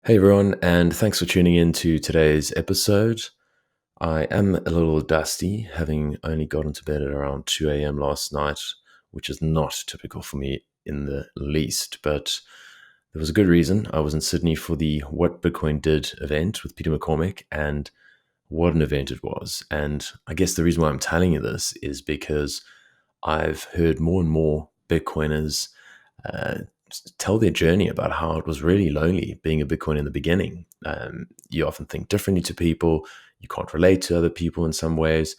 Hey everyone, and thanks for tuning in to today's episode. I am a little dusty, having only gotten to bed at around 2 a.m. last night, which is not typical for me in the least, but there was a good reason. I was in Sydney for the What Bitcoin Did event with Peter McCormick, and what an event it was. And I guess the reason why I'm telling you this is because I've heard more and more Bitcoiners uh, tell their journey about how it was really lonely being a Bitcoin in the beginning. You often think differently to people, you can't relate to other people in some ways.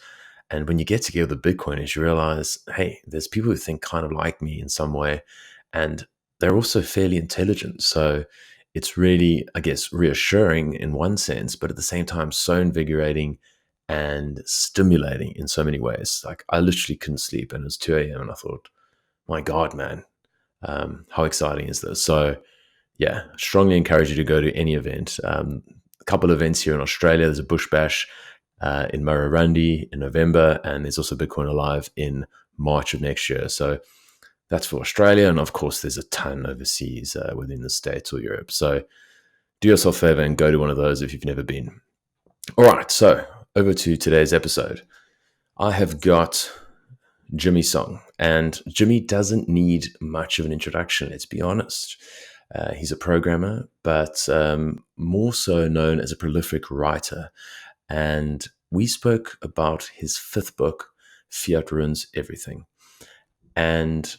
And when you get together with Bitcoiners, you realize, hey, there's people who think kind of like me in some way, and they're also fairly intelligent. So it's really, I guess, reassuring in one sense, but at the same time, so invigorating and stimulating in so many ways. Like I literally couldn't sleep, and it was 2 a.m. and I thought, my God, man, how exciting is this? So yeah, strongly encourage you to go to any event. A couple of events here in Australia. There's a Bush Bash in Murrurundi in November, and there's also Bitcoin Alive in March of next year. So that's for Australia, and of course, there's a ton overseas within the States or Europe. So do yourself a favor and go to one of those if you've never been. All right, so over to today's episode. I have got Jimmy Song, and Jimmy doesn't need much of an introduction, let's be honest. He's a programmer, but more so known as a prolific writer. And we spoke about his fifth book, Fiat Ruins Everything. And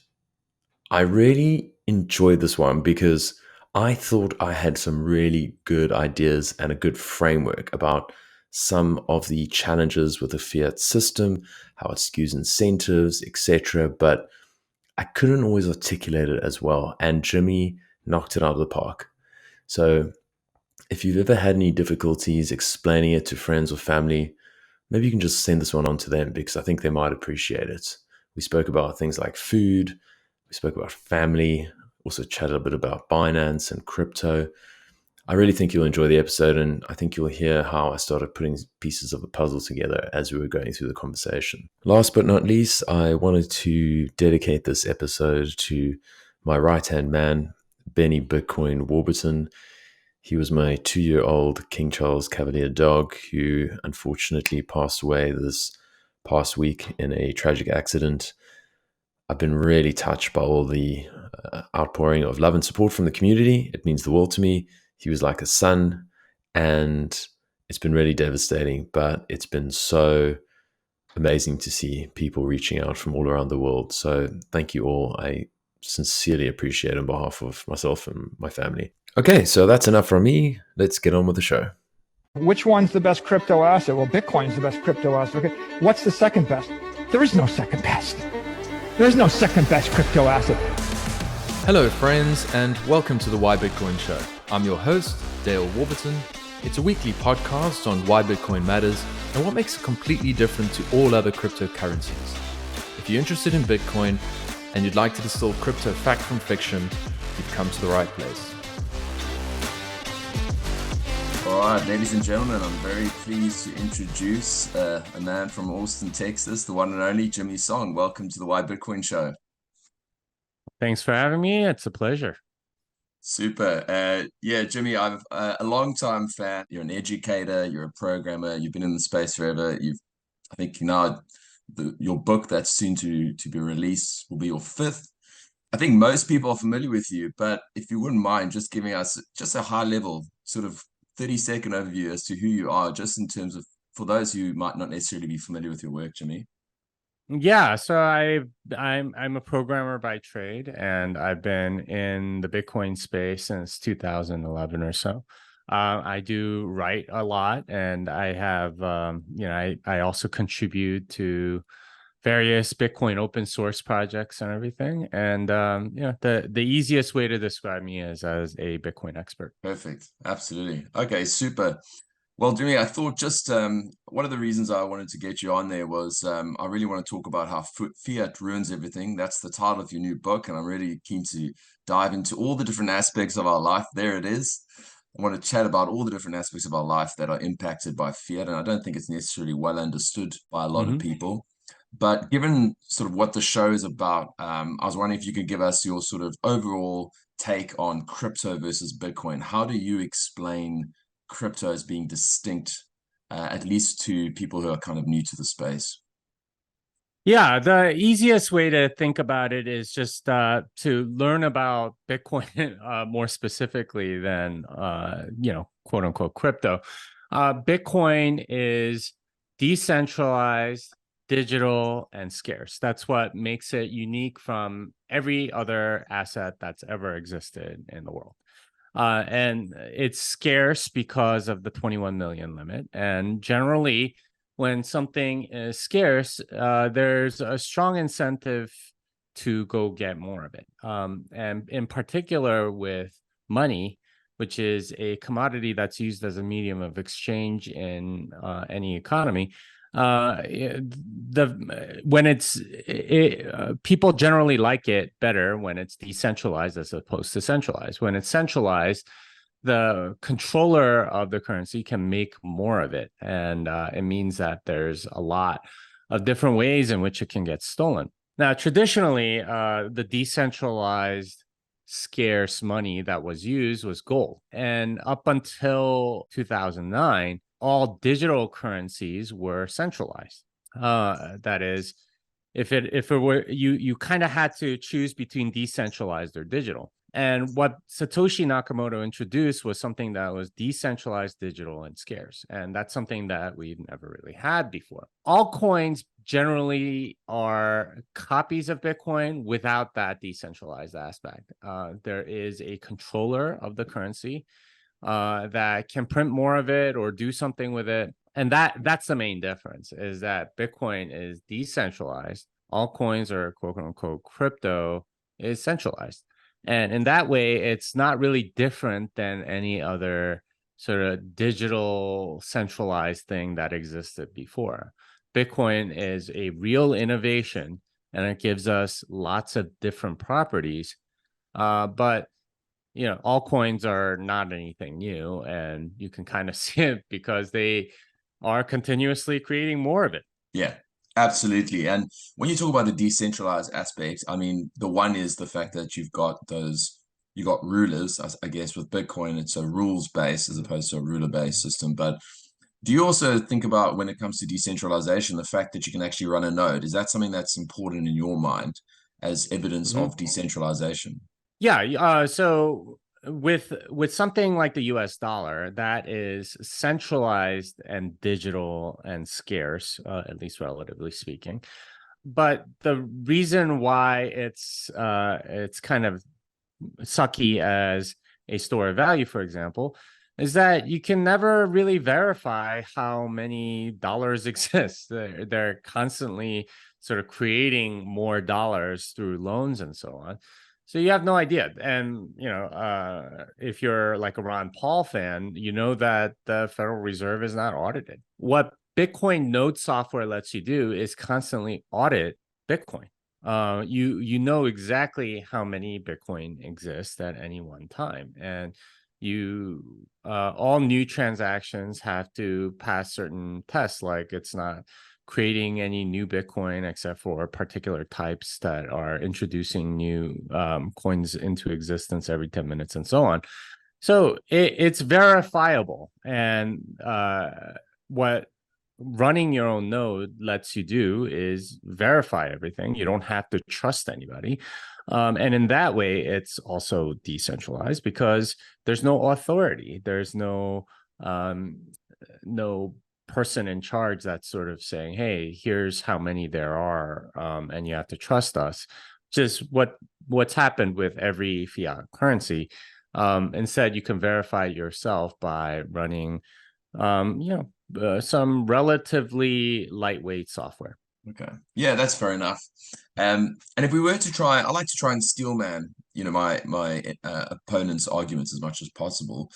I really enjoyed this one because I thought I had some really good ideas and a good framework about some of the challenges with the fiat system, how it skews incentives, etc. But I couldn't always articulate it as well. And Jimmy knocked it out of the park. So if you've ever had any difficulties explaining it to friends or family, maybe you can just send this one on to them because I think they might appreciate it. We spoke about things like food, we spoke about family, also chatted a bit about Binance and crypto. I really think you'll enjoy the episode, and I think you'll hear how I started putting pieces of a puzzle together as we were going through the conversation. Last but not least, I wanted to dedicate this episode to my right hand man, Benny Bitcoin Warburton. He was my 2-year-old King Charles Cavalier dog who unfortunately passed away this past week in a tragic accident. I've been really touched by all the outpouring of love and support from the community. It means the world to me. He was like a son, and it's been really devastating, but it's been so amazing to see people reaching out from all around the world. So thank you all. I sincerely appreciate it on behalf of myself and my family. Okay, so that's enough from me. Let's get on with the show. Which one's the best crypto asset? Well, Bitcoin's the best crypto asset. Okay. What's the second best? There is no second best. There is no second best crypto asset. Hello, friends, and welcome to the Why Bitcoin Show. I'm your host, Dale Warburton. It's a weekly podcast on why Bitcoin matters and what makes it completely different to all other cryptocurrencies. If you're interested in Bitcoin and you'd like to distill crypto fact from fiction, you've come to the right place. All right, ladies and gentlemen, I'm very pleased to introduce a man from Austin, Texas, the one and only Jimmy Song. Welcome to the Why Bitcoin Show. Thanks for having me. It's a pleasure. Super. Yeah, Jimmy, I'm a long-time fan. You're an educator, you're a programmer, you've been in the space forever. I think now your book that's soon to be released will be your fifth. I think most people are familiar with you, but if you wouldn't mind just giving us just a high-level sort of 30-second overview as to who you are, just in terms of, for those who might not necessarily be familiar with your work, Jimmy. Yeah, so I'm a programmer by trade, and I've been in the Bitcoin space since 2011 or so. I do write a lot, and I have I also contribute to various Bitcoin open source projects and everything. And the easiest way to describe me is as a Bitcoin expert. Perfect. Absolutely. Okay, super. Well, Jimmy, I thought just one of the reasons I wanted to get you on there was I really want to talk about how Fiat ruins everything. That's the title of your new book, and I'm really keen to dive into all the different aspects of our life. There it is. I want to chat about all the different aspects of our life that are impacted by fiat, and I don't think it's necessarily well understood by a lot of people. But given sort of what the show is about, I was wondering if you could give us your sort of overall take on crypto versus Bitcoin. How do you explain crypto as being distinct, at least to people who are kind of new to the space? Yeah, the easiest way to think about it is just to learn about Bitcoin more specifically than quote unquote crypto. Bitcoin is decentralized, digital, and scarce. That's what makes it unique from every other asset that's ever existed in the world. And it's scarce because of the 21 million limit. And generally, when something is scarce, there's a strong incentive to go get more of it. And in particular, with money, which is a commodity that's used as a medium of exchange in any economy, people generally like it better when it's decentralized as opposed to centralized. When it's centralized, the controller of the currency can make more of it, and it means that there's a lot of different ways in which it can get stolen. Now, traditionally, the decentralized scarce money that was used was gold, and up until 2009 all digital currencies were centralized. That is, if it were, you kind of had to choose between decentralized or digital. And what Satoshi Nakamoto introduced was something that was decentralized, digital, and scarce. And that's something that we've never really had before. Altcoins generally are copies of Bitcoin without that decentralized aspect. There is a controller of the currency that can print more of it or do something with it. And that's the main difference, is that Bitcoin is decentralized. Altcoins, or quote unquote crypto, is centralized. And in that way, it's not really different than any other sort of digital centralized thing that existed before. Bitcoin is a real innovation, and it gives us lots of different properties. But altcoins are not anything new, and you can kind of see it because they are continuously creating more of it. Yeah, absolutely. And when you talk about the decentralized aspect, I mean, the one is the fact that you got rulers. I guess with Bitcoin, it's a rules based as opposed to a ruler based system. But do you also think about, when it comes to decentralization, the fact that you can actually run a node? Is that something that's important in your mind as evidence of decentralization? Yeah. So with something like the US dollar, that is centralized and digital and scarce, at least relatively speaking. But the reason why it's kind of sucky as a store of value, for example, is that you can never really verify how many dollars exist. They're constantly sort of creating more dollars through loans and so on. So you have no idea. And, if you're like a Ron Paul fan, you know that the Federal Reserve is not audited. What Bitcoin node software lets you do is constantly audit Bitcoin. You know exactly how many Bitcoin exist at any one time, and all new transactions have to pass certain tests, like it's not creating any new Bitcoin except for particular types that are introducing new coins into existence every 10 minutes and so on. So it's verifiable, and what running your own node lets you do is verify everything. You don't have to trust anybody. And in that way, it's also decentralized because there's no authority. There's no person in charge that's sort of saying, hey, here's how many there are, and you have to trust us. Just what's happened with every fiat currency. Instead, you can verify yourself by running some relatively lightweight software. Okay. Yeah, that's fair enough. And if we were to try, I like to try and steelman, my opponent's arguments as much as possible.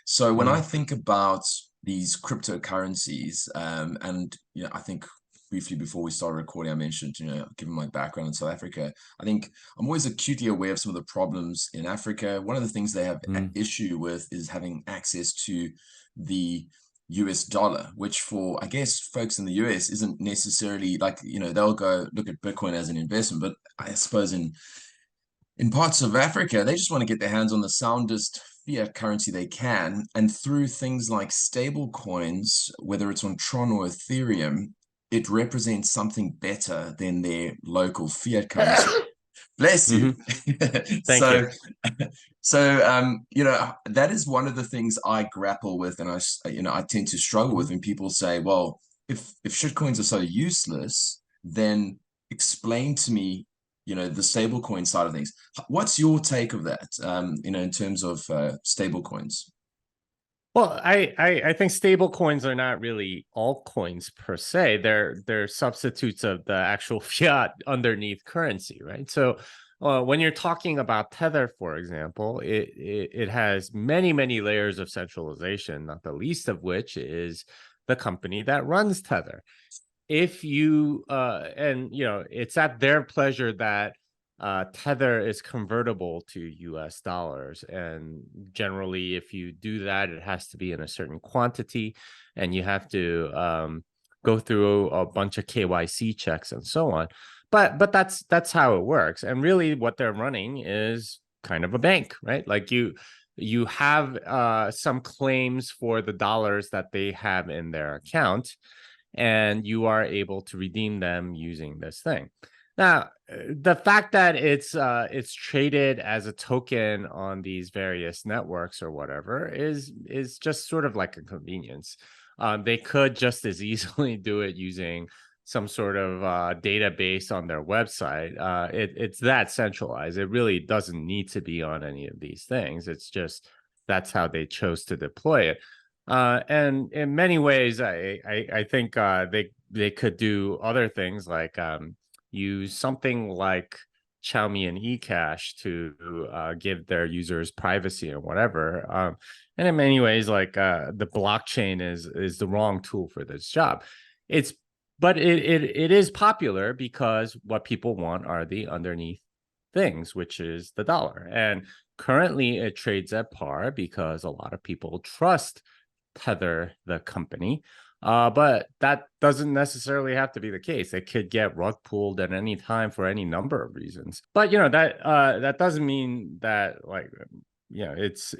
So when I think about these cryptocurrencies, and I think briefly before we started recording, I mentioned, given my background in South Africa, I think I'm always acutely aware of some of the problems in Africa. One of the things they have an issue with is having access to the US dollar, which for, I guess, folks in the US isn't necessarily like, they'll go look at Bitcoin as an investment, but I suppose in parts of Africa, they just want to get their hands on the soundest fiat currency they can. And through things like stable coins, whether it's on Tron or Ethereum, it represents something better than their local fiat currency. Bless you. Thank you. That is one of the things I grapple with, and I tend to struggle with when people say, well, if shitcoins are so useless, then explain to me, the stablecoin side of things. What's your take of that, in terms of stablecoins? Well, I think stable coins are not really altcoins per se. They're substitutes of the actual fiat underneath currency, right? So when you're talking about Tether, for example, it has many layers of centralization, not the least of which is the company that runs Tether. If you it's at their pleasure that Tether is convertible to US dollars. And generally, if you do that, it has to be in a certain quantity and you have to go through a bunch of KYC checks and so on. But that's how it works. And really what they're running is kind of a bank, right? Like you have some claims for the dollars that they have in their account, and you are able to redeem them using this thing. Now, the fact that it's traded as a token on these various networks or whatever is just sort of like a convenience. They could just as easily do it using some sort of database on their website. It's that centralized. It really doesn't need to be on any of these things. It's just that's how they chose to deploy it. And in many ways, I think they could do other things like use something like Xiaomi and eCash to give their users privacy or whatever. And in many ways, like the blockchain is the wrong tool for this job. But it is popular because what people want are the underneath things, which is the dollar. And currently, it trades at par because a lot of people trust Tether, the company. But that doesn't necessarily have to be the case. It could get rug pulled at any time for any number of reasons. But that doesn't mean that it's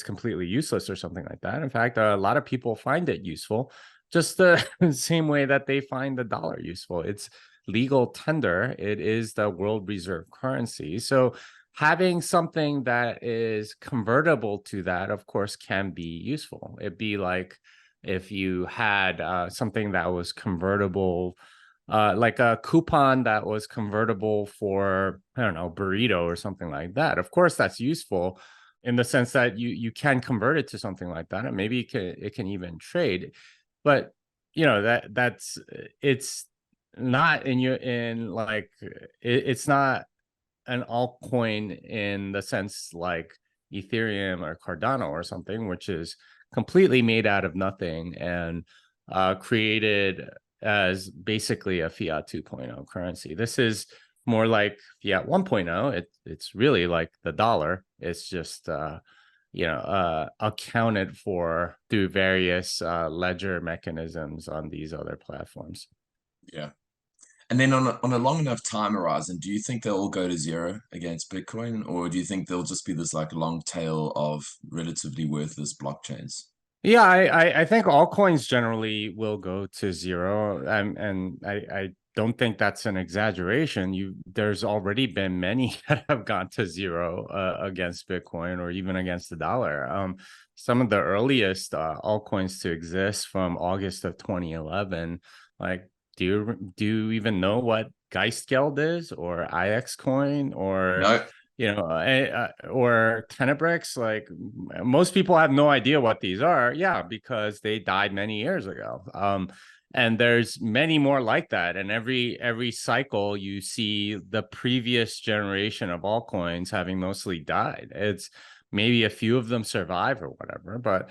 completely useless or something like that. In fact, a lot of people find it useful, just the same way that they find the dollar useful. It's legal tender. It is the world reserve currency. So having something that is convertible to that, of course, can be useful. It'd be like if you had something that was convertible, like a coupon that was convertible for, I don't know, burrito or something like that. Of course, that's useful in the sense that you can convert it to something like that, and maybe it can even trade. But it's not it's not an altcoin in the sense like Ethereum or Cardano or something, which is completely made out of nothing and created as basically a Fiat 2.0 currency. This is more like Fiat 1.0. It's really like the dollar. It's just accounted for through various ledger mechanisms on these other platforms. Yeah. And then on a long enough time horizon, do you think they'll all go to zero against Bitcoin, or do you think there'll just be this like long tail of relatively worthless blockchains? Yeah, I think altcoins generally will go to zero, and I don't think that's an exaggeration. There's already been many that have gone to zero against Bitcoin or even against the dollar. Some of the earliest altcoins to exist from August of 2011, like do you even know what Geistgeld is, or IX coin, or No. or Tenebricks? Like most people have no idea what these are. Yeah, because they died many years ago. And there's many more like that. And every cycle you see the previous generation of altcoins having mostly died. It's maybe a few of them survive or whatever, but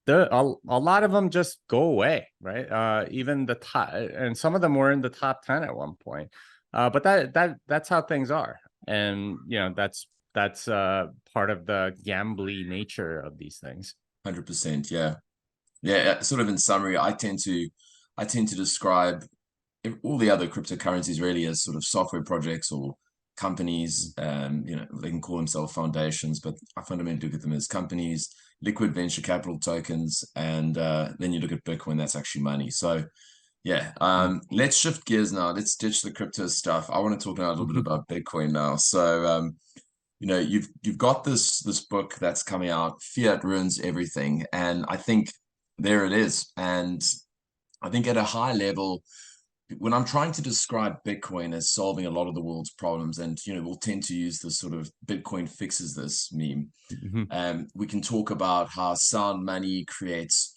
a lot of them just go away, right? Even the top, and some of them were in the top 10 at one point. But that's how things are. And that's part of the gambly nature of these things. 100%. Yeah. Yeah. Sort of in summary, I tend to describe all the other cryptocurrencies really as sort of software projects or companies. They can call themselves foundations, but I fundamentally look at them as companies, liquid venture capital tokens, and then you look at Bitcoin, that's actually money. So yeah, let's shift gears now. Let's ditch the crypto stuff. I want to talk now a little bit about Bitcoin now. So you've got this book that's coming out, Fiat Ruins Everything, and I think there it is. And I think at a high level, when I'm trying to describe Bitcoin as solving a lot of the world's problems, and we'll tend to use this sort of Bitcoin fixes this meme. Mhm. We can talk about how sound money creates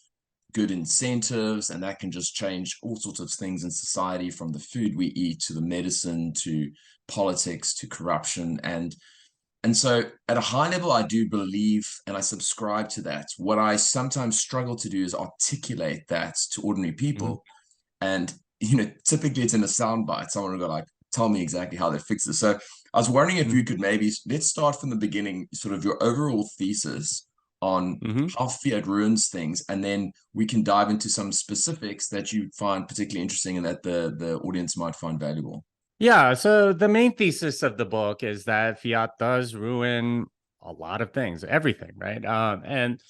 good incentives, and that can just change all sorts of things in society, from the food we eat to the medicine to politics to corruption. And so at a high level, I do believe and I subscribe to that. What I sometimes struggle to do is articulate that to ordinary Mhm. people. And typically it's in a soundbite. Someone will go like, tell me exactly how they fix this. So I was wondering if Mhm. you could maybe, let's start from the beginning, sort of your overall thesis on Mhm. how fiat ruins things, and then we can dive into some specifics that you find particularly interesting and that the audience might find valuable. Yeah, so the main thesis of the book is that fiat does ruin a lot of things, everything, right? And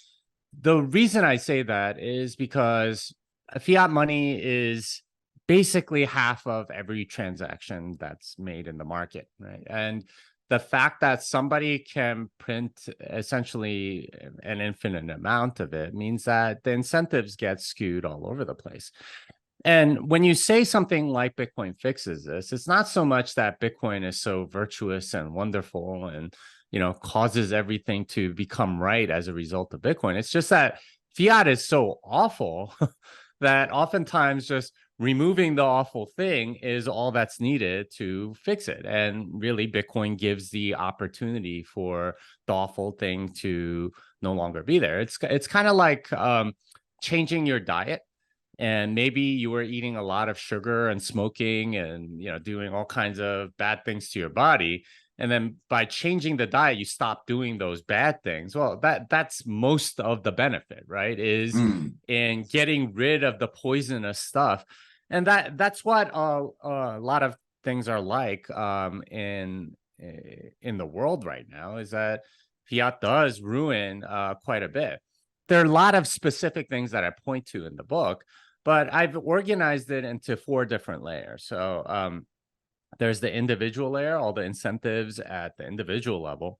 the reason I say that is because fiat money is basically half of every transaction that's made in the market, right? And the fact that somebody can print essentially an infinite amount of it means that the incentives get skewed all over the place. And when you say something like Bitcoin fixes this, it's not so much that Bitcoin is so virtuous and wonderful and causes everything to become right as a result of Bitcoin. It's just that fiat is so awful that oftentimes just removing the awful thing is all that's needed to fix it. And really, Bitcoin gives the opportunity for the awful thing to no longer be there. It's kind of like changing your diet, and maybe you were eating a lot of sugar and smoking and doing all kinds of bad things to your body, and then by changing the diet you stop doing those bad things. Well, that's most of the benefit, right, is Mm, in getting rid of the poisonous stuff. And that's what a lot of things are like in the world right now, is that fiat does ruin quite a bit. There are a lot of specific things that I point to in the book, but I've organized it into 4 different layers. So there's the individual layer, all the incentives at the individual level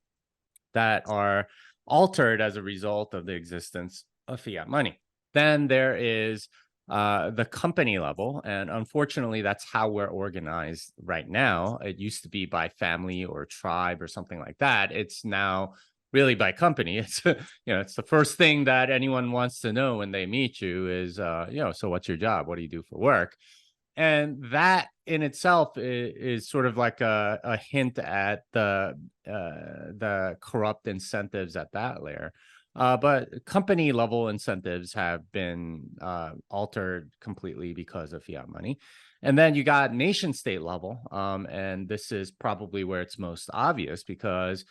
that are altered as a result of the existence of fiat money. Then there is the company level, and unfortunately, that's how we're organized right now. It used to be by family or tribe or something like that. It's now really by company. It's it's the first thing that anyone wants to know when they meet you is so what's your job? What do you do for work? And that in itself is sort of like a hint at the corrupt incentives at that layer. But company level incentives have been altered completely because of fiat money. And then you got nation state level. And this is probably where it's most obvious, because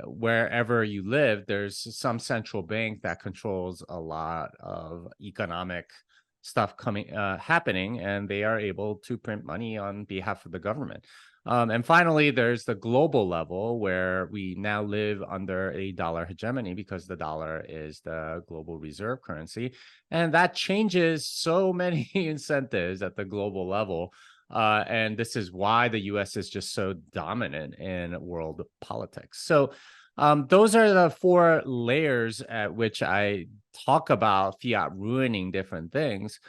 wherever you live, there's some central bank that controls a lot of economic stuff happening, and they are able to print money on behalf of the government. And finally, there's the global level, where we now live under a dollar hegemony because the dollar is the global reserve currency. And that changes so many incentives at the global level. And this is why the US is just so dominant in world politics. So those are the 4 layers at which I talk about fiat ruining different things.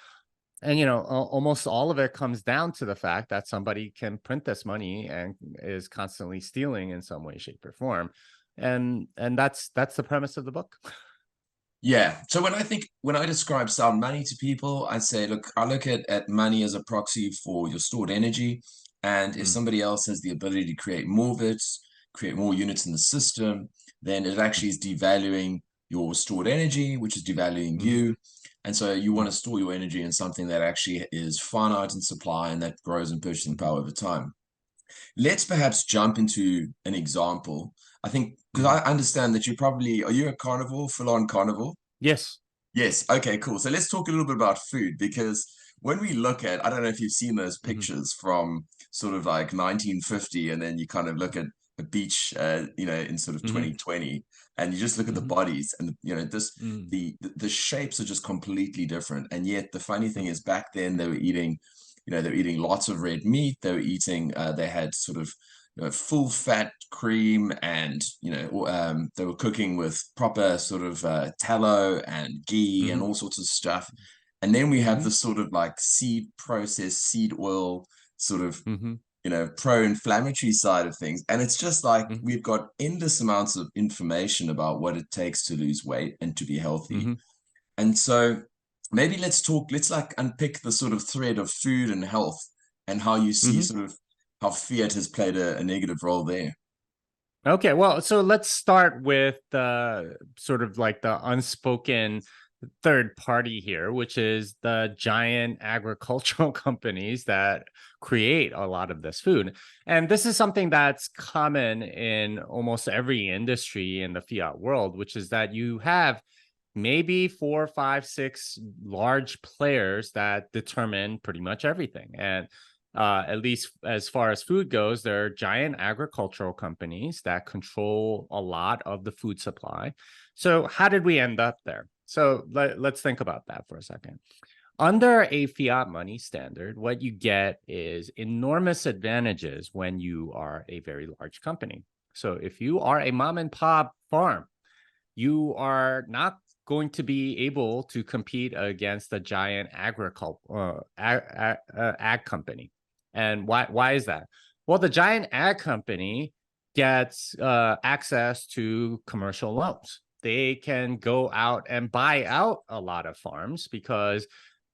And almost all of it comes down to the fact that somebody can print this money and is constantly stealing in some way, shape, or form. And that's the premise of the book. yeah. So when I describe sound money to people, I say, look, I look at money as a proxy for your stored energy. And if Mm, somebody else has the ability to create more bits, create more units in the system, then it actually is devaluing your stored energy, which is devaluing mm, you. And so you want mm, to store your energy in something that actually is finite in supply and that grows in purchasing mm, power over time. Let's perhaps jump into an example. I think because mm. I understand that are you a carnivore, full on carnivore? Yes. Yes. Okay, cool. So let's talk a little bit about food because when we look at, I don't know if you've seen those Mm-hmm. pictures from sort of like 1950, and then you kind of look at a beach, in sort of Mm-hmm. 2020, and you just look at the Mm-hmm. bodies, and this Mm-hmm. the shapes are just completely different. And yet the funny thing is, back then they were eating lots of red meat. They were eating, they had sort of full fat cream, and they were cooking with proper sort of tallow and ghee and Mm-hmm. all sorts of stuff. And then we have Mm-hmm. this sort of like seed oil sort of Mm-hmm. pro-inflammatory side of things. And it's just like Mm-hmm. we've got endless amounts of information about what it takes to lose weight and to be healthy. Mm-hmm. And so maybe let's like unpick the sort of thread of food and health, and how you see Mm-hmm. sort of how fiat has played a negative role there. Okay, well, so let's start with the sort of like the unspoken third party here, which is the giant agricultural companies that create a lot of this food. And this is something that's common in almost every industry in the fiat world, which is that you have maybe four, five, six large players that determine pretty much everything. And at least as far as food goes, there are giant agricultural companies that control a lot of the food supply. So, how did we end up there? So, let's think about that for a second. Under a fiat money standard, what you get is enormous advantages when you are a very large company. So, if you are a mom and pop farm, you are not going to be able to compete against a giant ag company. And why is that? Well, the giant ag company gets access to commercial loans. They can go out and buy out a lot of farms because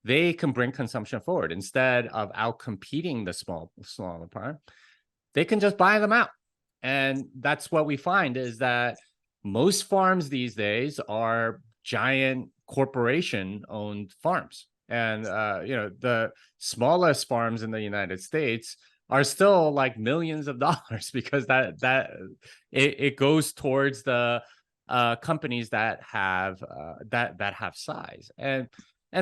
they can bring consumption forward instead of out competing the smaller farm. They can just buy them out, and that's what we find is that most farms these days are giant corporation owned farms, and the smallest farms in the United States are still like millions of dollars because it goes towards the companies that have that have size. And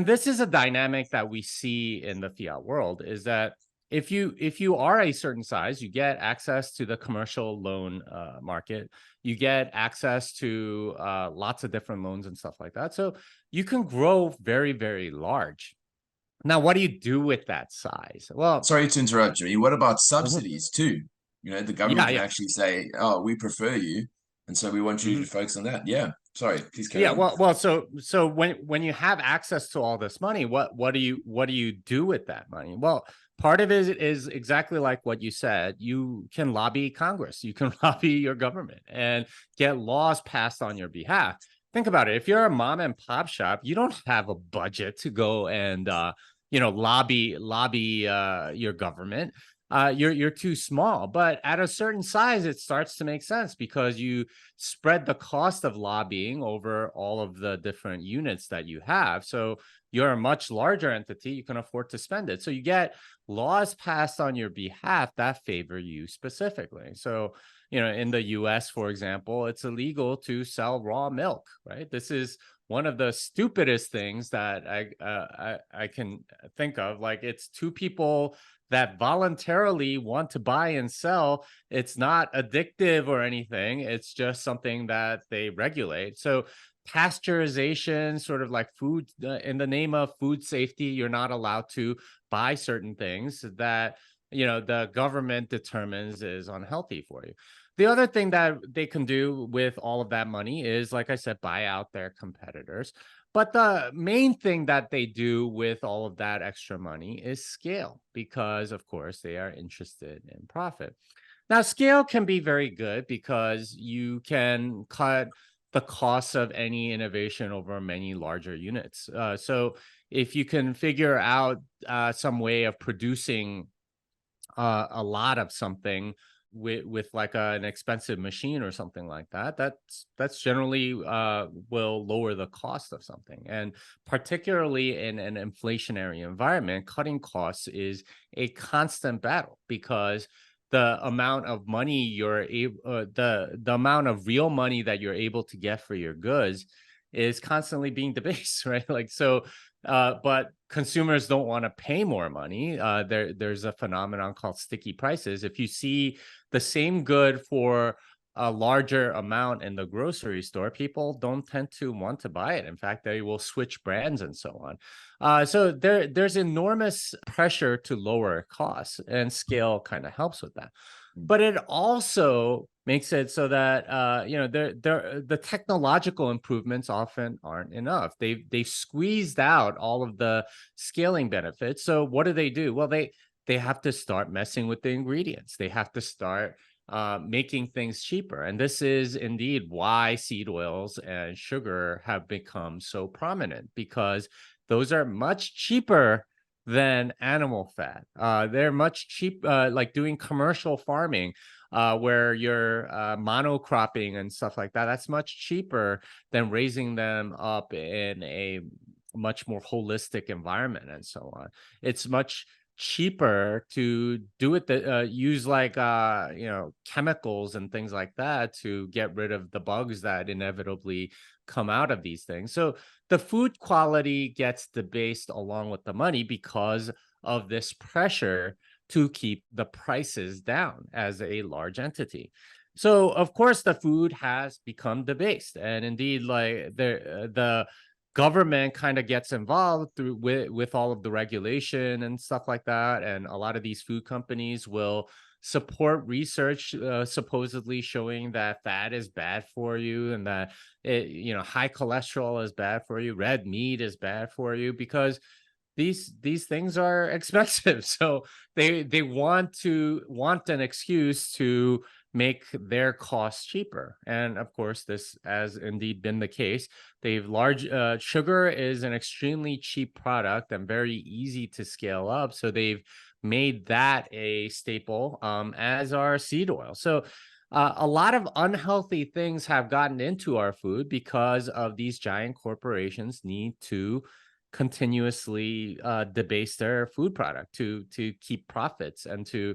this is a dynamic that we see in the fiat world, is that if you are a certain size, you get access to the commercial loan market. You get access to lots of different loans and stuff like that. So you can grow very, very large. Now, what do you do with that size? Well, Sorry to interrupt, Jimmy. What about mhm. subsidies too? The government Yeah, can yeah. actually say, "Oh, we prefer you, and so we want you Mhm. to focus on that." Yeah. Sorry, please carry Yeah, on. well, so when you have access to all this money, what do you do with that money? Well, part of it is exactly like what you said. You can lobby Congress, you can lobby your government, and get laws passed on your behalf. Think about it. If you're a mom and pop shop, you don't have a budget to go and lobby your government. You're too small. But at a certain size, it starts to make sense because you spread the cost of lobbying over all of the different units that you have. So you're a much larger entity, you can afford to spend it. So you get laws passed on your behalf that favor you specifically. So, in the US, for example, it's illegal to sell raw milk, right? This is one of the stupidest things that I can think of. Like, it's two people that voluntarily want to buy and sell. It's not addictive or anything. It's just something that they regulate. So pasteurization, sort of like food, in the name of food safety, you're not allowed to buy certain things that the government determines is unhealthy for you. The other thing that they can do with all of that money is, like I said, buy out their competitors. But the main thing that they do with all of that extra money is scale, because, of course, they are interested in profit. Now, scale can be very good because you can cut the cost of any innovation over many larger units. So, if you can figure out some way of producing a lot of something with like an expensive machine or something like that, that's generally will lower the cost of something. And particularly in an inflationary environment, cutting costs is a constant battle, because the amount of money you're able the amount of real money that you're able to get for your goods is constantly being debased, right? Like, so, but consumers don't want to pay more money. There's a phenomenon called sticky prices. If you see the same good for a larger amount in the grocery store, people don't tend to want to buy it. In fact, they will switch brands and so on. So there's enormous pressure to lower costs, and scale kind of helps with that. But it also makes it so that the technological improvements often aren't enough. They've squeezed out all of the scaling benefits. So what do? Well, they have to start messing with the ingredients. They have to start making things cheaper. And this is indeed why seed oils and sugar have become so prominent, because those are much cheaper than animal fat. They're much cheap, like doing commercial farming, where you're monocropping and stuff like that. That's much cheaper than raising them up in a much more holistic environment and so on. It's much cheaper to do it use like chemicals and things like that to get rid of the bugs that inevitably come out of these things. So the food quality gets debased along with the money because of this pressure to keep the prices down as a large entity. So of course the food has become debased, and indeed, like the government kind of gets involved through with all of the regulation and stuff like that. And a lot of these food companies will support research supposedly showing that fat is bad for you, and that high cholesterol is bad for you, red meat is bad for you, because these things are expensive. So they want an excuse to make their costs cheaper. And of course, this has indeed been the case. Sugar is an extremely cheap product and very easy to scale up. So they've made that a staple, as are seed oil. So a lot of unhealthy things have gotten into our food because of these giant corporations need to continuously debase their food product to keep profits and to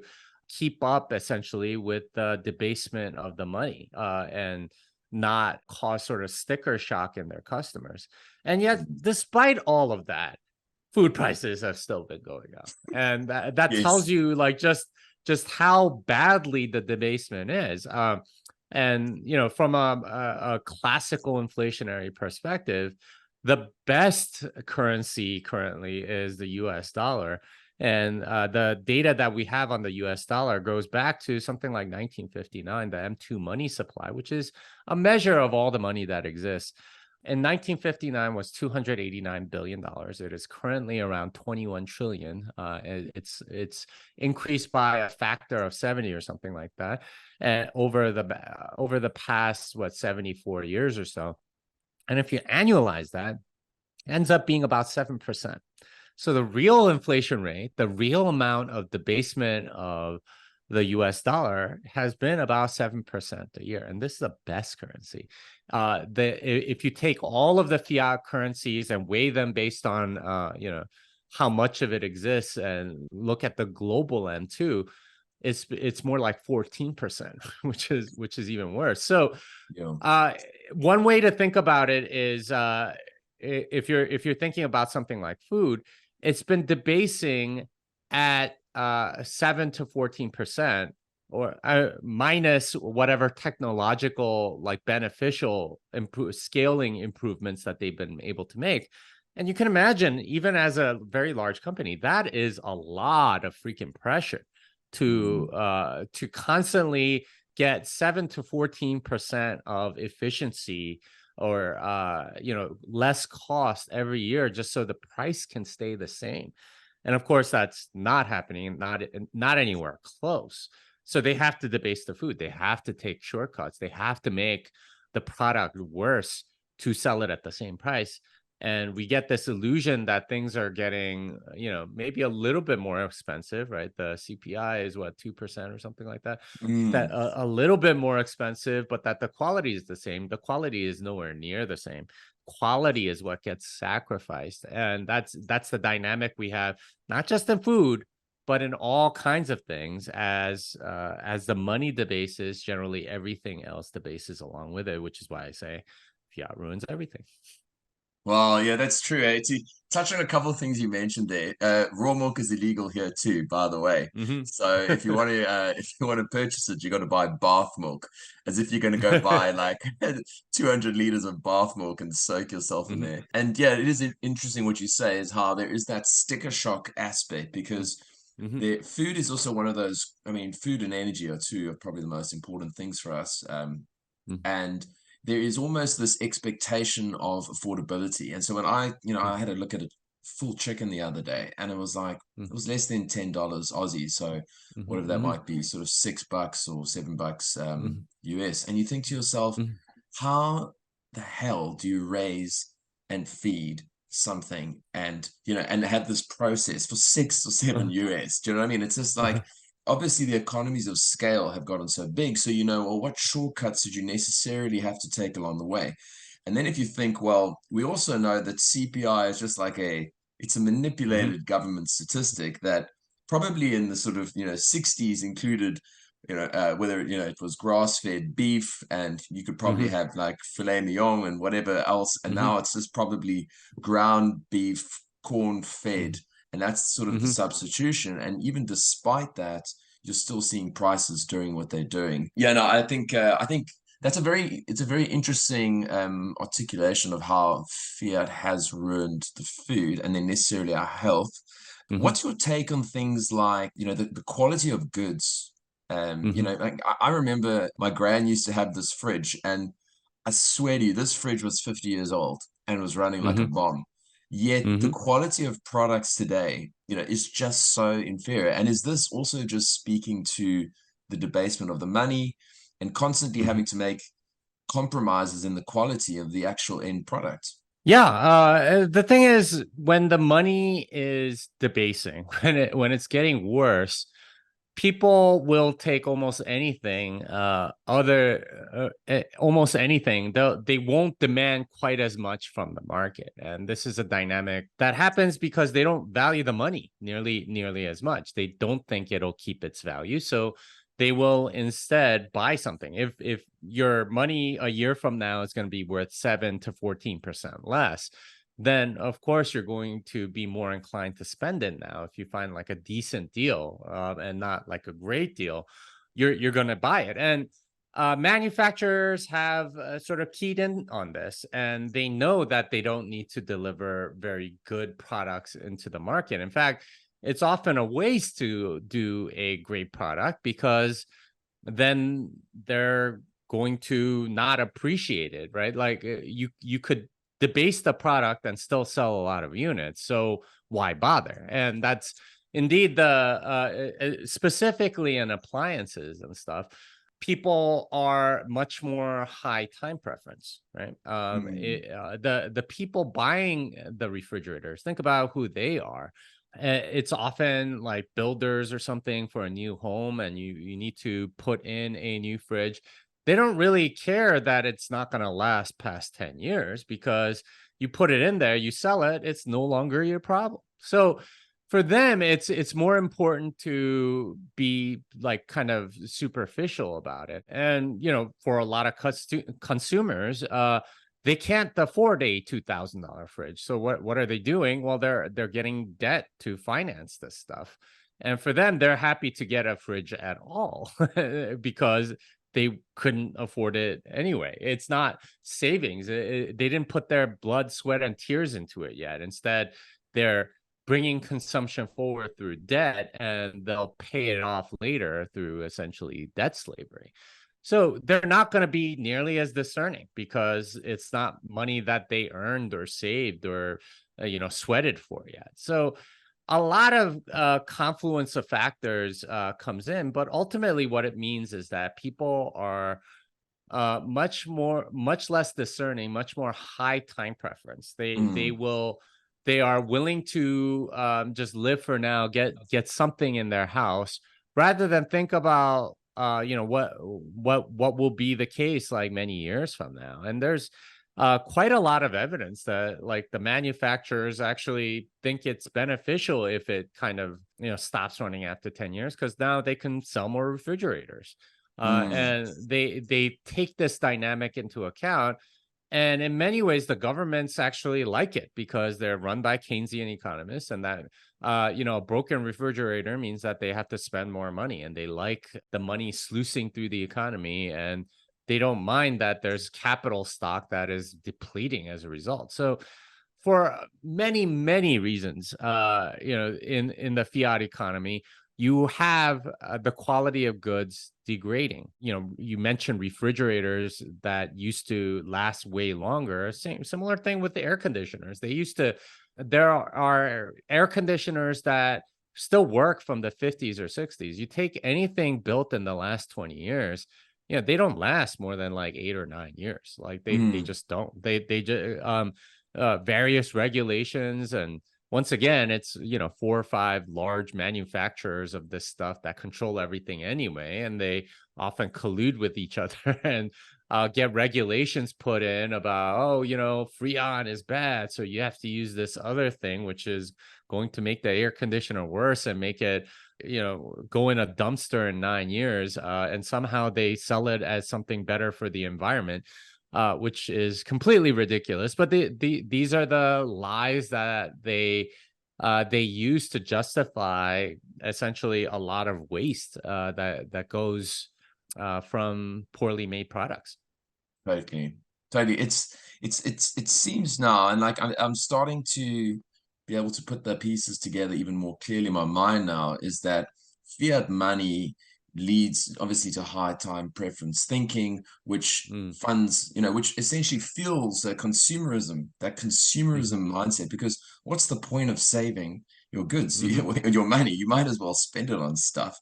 keep up essentially with the debasement of the money, and not cause sort of sticker shock in their customers. And yet, despite all of that, food prices have still been going up, and that tells Yes. you like just how badly the debasement is. And from a classical inflationary perspective, the best currency currently is the US dollar. And the data that we have on the US dollar goes back to something like 1959, the M2 money supply, which is a measure of all the money that exists. In 1959 was $289 billion. It is currently around 21 trillion. It's increased by a factor of 70 or something like that, over the past 74 years or so. And if you annualize that, it ends up being about 7%. So the real inflation rate, the real amount of debasement of the US dollar has been about 7% a year. And this is the best currency. If you take all of the fiat currencies and weigh them based on how much of it exists, and look at the global end too, it's more like 14%, which is even worse. So one way to think about it is, if you're thinking about something like food, it's been debasing at 7 to 14%, or minus whatever technological like beneficial scaling improvements that they've been able to make. And you can imagine, even as a very large company, that is a lot of freaking pressure to constantly get 7 to 14% of efficiency, or less cost every year, just so the price can stay the same. And of course, that's not happening, not anywhere close. So they have to debase the food. They have to take shortcuts. They have to make the product worse to sell it at the same price. And we get this illusion that things are getting, maybe a little bit more expensive, right? The CPI is 2% or something like that. That a little bit more expensive, but that the quality is the same. The quality is nowhere near the same. Quality is what gets sacrificed, and that's the dynamic we have, not just in food, but in all kinds of things. As the money debases, generally everything else debases along with it, which is why I say, if fiat ruins everything. Well, yeah, that's true. To touch on a couple of things you mentioned there, raw milk is illegal here too, by the way. So if you want to if you want to purchase it, you got to buy bath milk, as if you're going to go buy like 200 liters of bath milk and soak yourself in there. And yeah, it is interesting what you say is how there is that sticker shock aspect because the food is also one of those. I mean, food and energy are two of probably the most important things for us. And there is almost this expectation of affordability. And so when I had a look at a full chicken the other day, and it was like it was less than $10 Aussie, so whatever that might be, sort of $6 or $7 US. And you think to yourself, how the hell do you raise and feed something and and have this process for 6 or 7 US? Do you know what I mean? It's just like obviously the economies of scale have gotten so big. So, well, what shortcuts did you necessarily have to take along the way? And then if you think, well, we also know that CPI is just like it's a manipulated government statistic that probably in the sort of, 60s included, whether, it was grass-fed beef and you could probably have like filet mignon and whatever else. And now it's just probably ground beef, corn-fed. And that's sort of the substitution. And even despite that, you're still seeing prices doing what they're doing. Yeah, no, I think it's a very interesting articulation of how fiat has ruined the food and then necessarily our health. What's your take on things like, the quality of goods? Like I remember my gran used to have this fridge, and I swear to you, this fridge was 50 years old and was running like a bomb. Yet the quality of products today, is just so inferior. And is this also just speaking to the debasement of the money and constantly having to make compromises in the quality of the actual end product? Yeah, the thing is, when the money is debasing, when it's getting worse, people will take almost anything, almost anything. They won't demand quite as much from the market, and this is a dynamic that happens because they don't value the money nearly as much. They don't think it'll keep its value, so they will instead buy something. If your money a year from now is going to be worth 7 to 14% less, then of course you're going to be more inclined to spend it now. If you find like a decent deal and not like a great deal, you're going to buy it. And manufacturers have sort of keyed in on this, and they know that they don't need to deliver very good products into the market. In fact, it's often a waste to do a great product because then they're going to not appreciate it, right? Like you could debase the product and still sell a lot of units, so why bother? And that's indeed the specifically in appliances and stuff, people are much more high time preference, right? The people buying the refrigerators, think about who they are. It's often like builders or something for a new home, and you need to put in a new fridge. They don't really care that it's not going to last past 10 years because you put it in there, you sell it, it's no longer your problem. So for them, it's more important to be like kind of superficial about it. And, for a lot of consumers, they can't afford a $2,000 fridge. So what are they doing? Well, they're getting debt to finance this stuff. And for them, they're happy to get a fridge at all because they couldn't afford it anyway. It's not savings. They didn't put their blood, sweat, and tears into it yet. Instead, they're bringing consumption forward through debt, and they'll pay it off later through essentially debt slavery. So they're not going to be nearly as discerning because it's not money that they earned or saved or, sweated for yet. So a lot of confluence of factors comes in, but ultimately what it means is that people are much less discerning, much more high time preference. They are willing to just live for now, get something in their house rather than think about what will be the case like many years from now. And there's quite a lot of evidence that like the manufacturers actually think it's beneficial if it kind of stops running after 10 years, because now they can sell more refrigerators. And they take this dynamic into account, And in many ways, the governments actually like it because they're run by Keynesian economists, and that a broken refrigerator means that they have to spend more money, and they like the money sluicing through the economy, and they don't mind that there's capital stock that is depleting as a result. So for many, many reasons, in the fiat economy, you have the quality of goods degrading. You mentioned refrigerators that used to last way longer. Similar thing with the air conditioners. There are air conditioners that still work from the 50s or 60s. You take anything built in the last 20 years, they don't last more than like 8 or 9 years. Like they just don't. They just various regulations, and once again, it's 4 or 5 large manufacturers of this stuff that control everything anyway, and they often collude with each other and get regulations put in about, Freon is bad, so you have to use this other thing, which is going to make the air conditioner worse and make it go in a dumpster in 9 years, and somehow they sell it as something better for the environment, which is completely ridiculous. But these are the lies that they use to justify essentially a lot of waste that goes from poorly made products. Totally. It seems now, and like I'm starting to be able to put the pieces together even more clearly in my mind now, is that fiat money leads obviously to high time preference thinking, which funds, which essentially fuels consumerism, that consumerism mindset. Because what's the point of saving your goods, your money? You might as well spend it on stuff.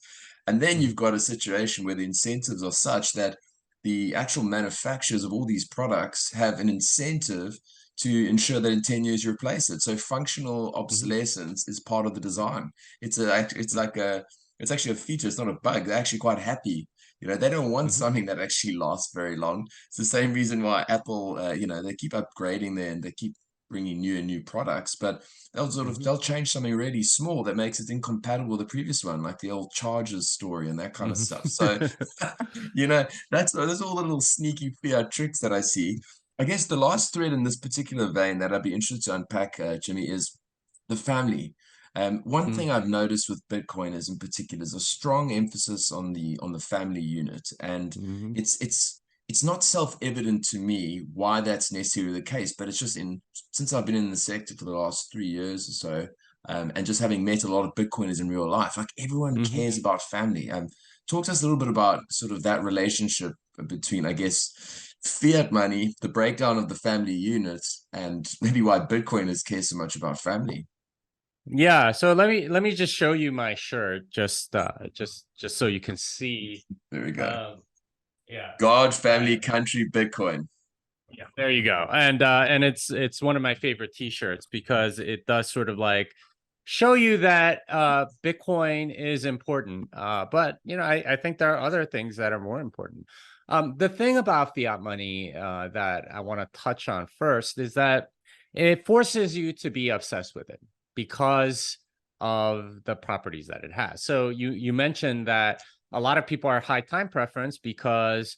And then you've got a situation where the incentives are such that the actual manufacturers of all these products have an incentive to ensure that in 10 years you replace it. So functional obsolescence is part of the design. It's actually a feature. It's not a bug. They're actually quite happy. They don't want something that actually lasts very long. It's the same reason why Apple, they keep upgrading and they keep bringing new and new products, but they'll change something really small that makes it incompatible with the previous one, like the old chargers story and that kind of stuff. So, those are all the little sneaky fiat tricks that I see. I guess the last thread in this particular vein that I'd be interested to unpack, Jimmy, is the family. One thing I've noticed with Bitcoin is, in particular, is a strong emphasis on the family unit, and it's not self-evident to me why that's necessarily the case, but it's just since I've been in the sector for the last 3 years or so, and just having met a lot of Bitcoiners in real life, like everyone cares about family. Talk to us a little bit about sort of that relationship between, I guess, fiat money, the breakdown of the family unit, and maybe why Bitcoiners care so much about family. Yeah, so let me just show you my shirt, just so you can see. There we go. Yeah. God, family, country, Bitcoin. Yeah, there you go. And it's one of my favorite t-shirts because it does sort of like show you that Bitcoin is important. But I think there are other things that are more important. The thing about fiat money that I want to touch on first is that it forces you to be obsessed with it because of the properties that it has. So you mentioned that a lot of people are high time preference because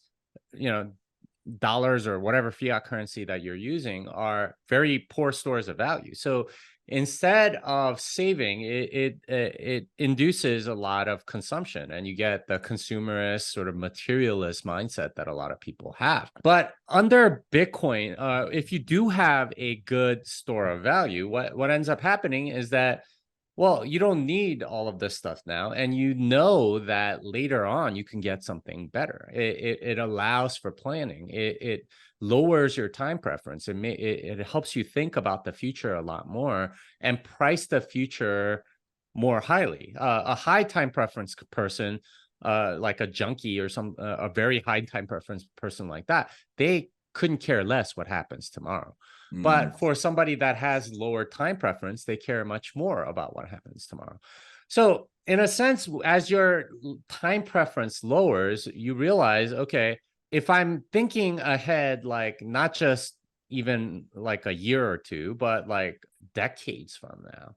dollars or whatever fiat currency that you're using are very poor stores of value. So instead of saving, it induces a lot of consumption, and you get the consumerist sort of materialist mindset that a lot of people have. But under Bitcoin, if you do have a good store of value, what ends up happening is that, well, you don't need all of this stuff now, and that later on you can get something better. It allows for planning. It lowers your time preference. It helps you think about the future a lot more and price the future more highly. A high time preference person, like a junkie or a very high time preference person like that, they couldn't care less what happens tomorrow. But for somebody that has lower time preference, they care much more about what happens tomorrow. So in a sense, as your time preference lowers, you realize, okay, if I'm thinking ahead, like not just even like a year or two, but like decades from now,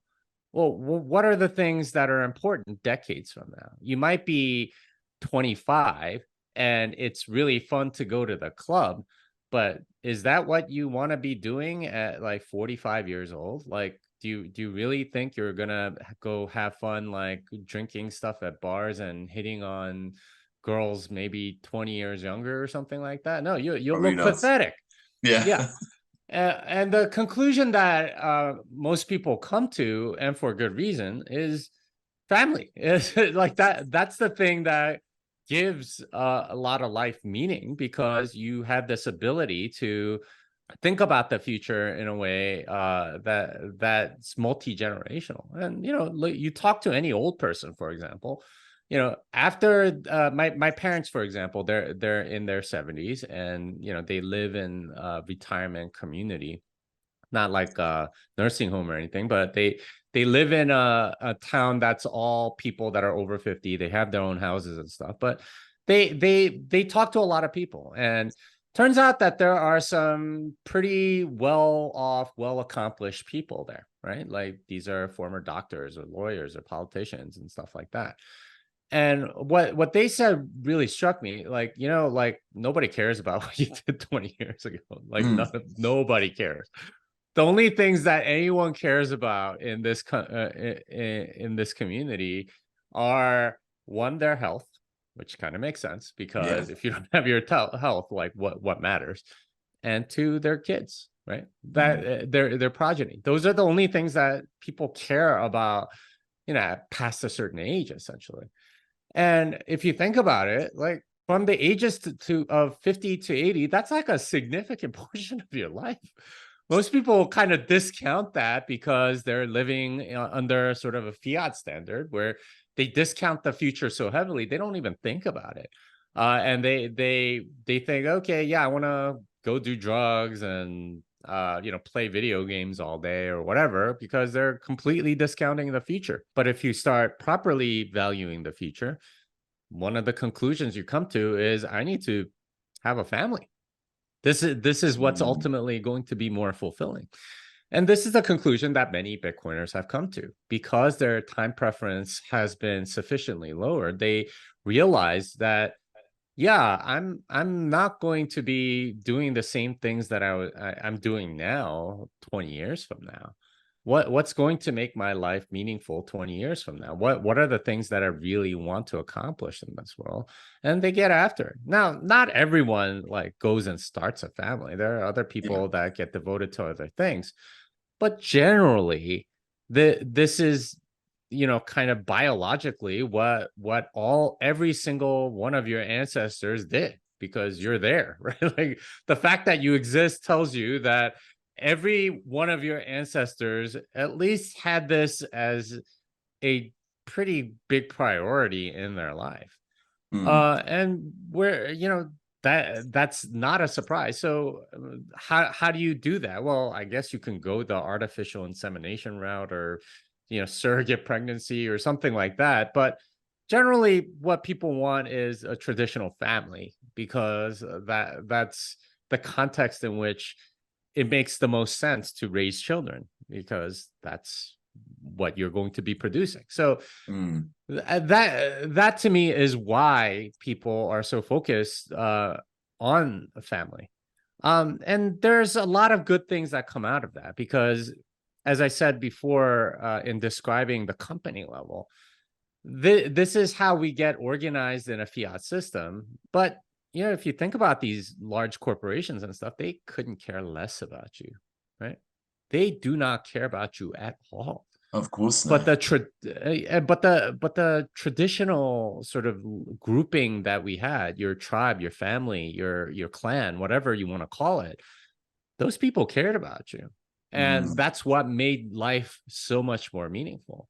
well, what are the things that are important decades from now? You might be 25 and it's really fun to go to the club, But is that what you want to be doing at like 45 years old? Like, do you really think you're gonna go have fun like drinking stuff at bars and hitting on girls maybe 20 years younger or something like that? No, you'll Probably look not. pathetic. Yeah. Yeah. And the conclusion that most people come to, and for good reason, is family. Is like that. That's the thing that gives a lot of life meaning, because you have this ability to think about the future in a way that's multi-generational. And you talk to any old person, for example, after my parents, for example, they're in their 70s, and they live in a retirement community, not like a nursing home or anything, but they live in a town that's all people that are over 50. They have their own houses and stuff, but they talk to a lot of people, and turns out that there are some pretty well off, well accomplished people there, right? Like these are former doctors or lawyers or politicians and stuff like that. And what they said really struck me, like, like nobody cares about what you did 20 years ago. Like Mm. nobody cares. The only things that anyone cares about in this in this community are, one, their health, which kind of makes sense, Yeah. because if you don't have your health, like what matters, and two, their kids, right? That Mm. their progeny. Those are the only things that people care about, past a certain age, essentially. And if you think about it, like from the ages of 50 to 80, that's like a significant portion of your life. Most people kind of discount that because they're living under sort of a fiat standard where they discount the future so heavily, they don't even think about it. And they think, okay, yeah, I want to go do drugs and play video games all day or whatever, because they're completely discounting the future. But if you start properly valuing the future, one of the conclusions you come to is, I need to have a family. This is what's Mm. ultimately going to be more fulfilling. And this is the conclusion that many Bitcoiners have come to, because their time preference has been sufficiently lowered. They realize that, yeah, I'm not going to be doing the same things that I'm doing now 20 years from now. What's going to make my life meaningful 20 years from now? What are the things that I really want to accomplish in this world? And they get after it. Now, not everyone like goes and starts a family. There are other Yeah. people that get devoted to other things. But generally, this is, kind of biologically what every single one of your ancestors did, because you're there, right? Like the fact that you exist tells you that every one of your ancestors at least had this as a pretty big priority in their life. Mm. And where, that's not a surprise. So how do you do that? Well, I guess you can go the artificial insemination route, or surrogate pregnancy or something like that. But generally what people want is a traditional family, because that's the context in which it makes the most sense to raise children, because that's what you're going to be producing. So Mm. that to me is why people are so focused on a family. And there's a lot of good things that come out of that, because as I said before, in describing the company level, this is how we get organized in a fiat system. But if you think about these large corporations and stuff, they couldn't care less about you, right? They do not care about you at all. Of course But not. the traditional sort of grouping that we had, your tribe, your family, your clan, whatever you want to call it, those people cared about you, and Mm. that's what made life so much more meaningful.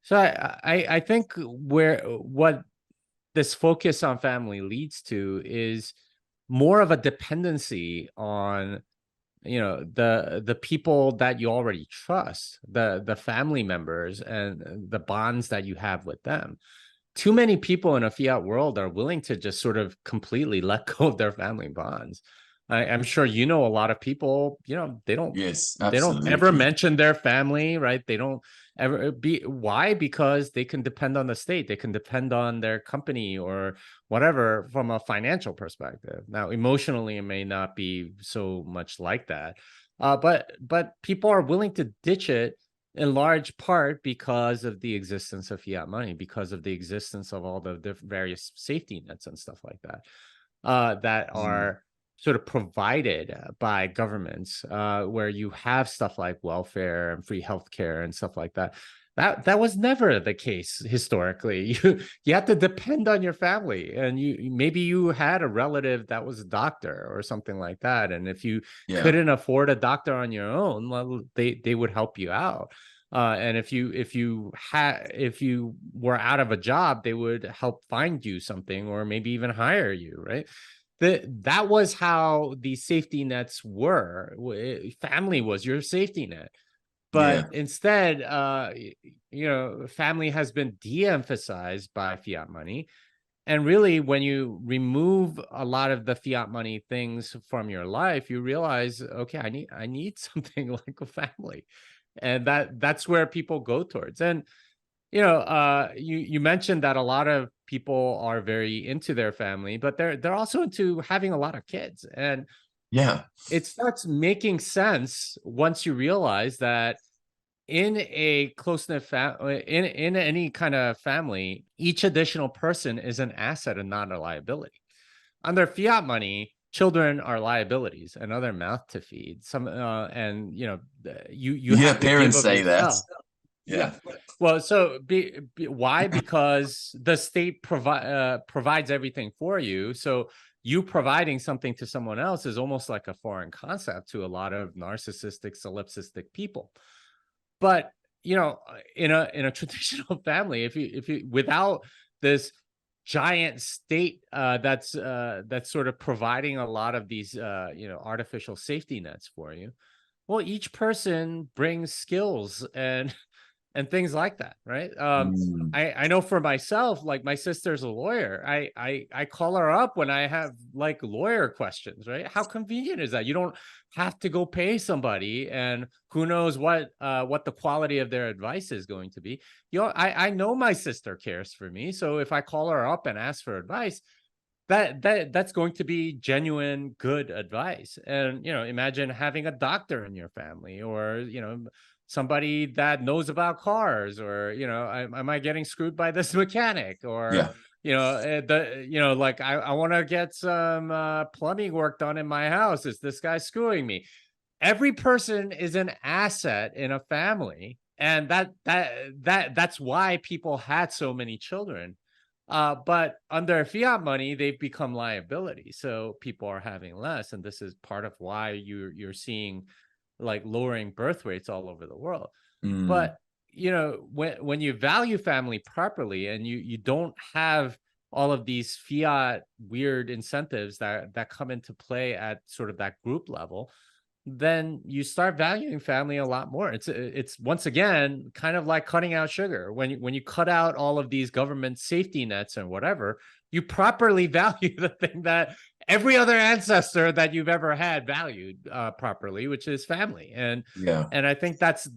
So I think what this focus on family leads to is more of a dependency on the people that you already trust, the family members and the bonds that you have with them. Too many people in a fiat world are willing to just sort of completely let go of their family bonds. I'm sure you know a lot of people, Yes, they don't ever absolutely. mention their family, right? They don't ever be why? Because they can depend on the state, they can depend on their company or whatever from a financial perspective. Now, emotionally, it may not be so much like that. But people are willing to ditch it in large part because of the existence of fiat money, because of the existence of all the various safety nets and stuff like that, that Mm. are sort of provided by governments, where you have stuff like welfare and free healthcare and stuff like that. That was never the case historically. You had to depend on your family, and you maybe you had a relative that was a doctor or something like that, and if you Yeah, couldn't afford a doctor on your own, well, they would help you out. And if you were out of a job, they would help find you something or maybe even hire you, right? That was how the safety nets were. Family was your safety net. yeah, But instead, family has been de-emphasized by fiat money. And really, when you remove a lot of the fiat money things from your life, you realize, okay, I need something like a family. And that's where people go towards. And you mentioned that a lot of people are very into their family, but they're also into having a lot of kids, and yeah. it starts making sense once you realize that in a close-knit in any kind of family, each additional person is an asset and not a liability. Under fiat money, children are liabilities, another mouth to feed. And you You hear have to give parents of say that. yourself. Yeah. Yeah, Well, so why? Because the state provides everything for you. So you providing something to someone else is almost like a foreign concept to a lot of narcissistic, solipsistic people. But in a traditional family, if you without this giant state, that's sort of providing a lot of these artificial safety nets for you, well, each person brings skills and things like that, right? mm, I know for myself, like my sister's a lawyer. I call her up when I have like lawyer questions, right? How convenient is that? You don't have to go pay somebody, and who knows what the quality of their advice is going to be. I know my sister cares for me, so if I call her up and ask for advice, that's going to be genuine good advice. And imagine having a doctor in your family, or somebody that knows about cars, or am I getting screwed by this mechanic, or yeah, like I want to get some plumbing work done in my house, is this guy screwing me? Every person is an asset in a family, and that's why people had so many children. But under fiat money, they've become liability, so people are having less, and this is part of why you're seeing like lowering birth rates all over the world. mm, But when you value family properly, and you don't have all of these fiat weird incentives that come into play at sort of that group level, then you start valuing family a lot more. It's once again kind of like cutting out sugar. When you cut out all of these government safety nets and whatever, you properly value the thing that every other ancestor that you've ever had valued properly, which is family. and yeah. and I think that's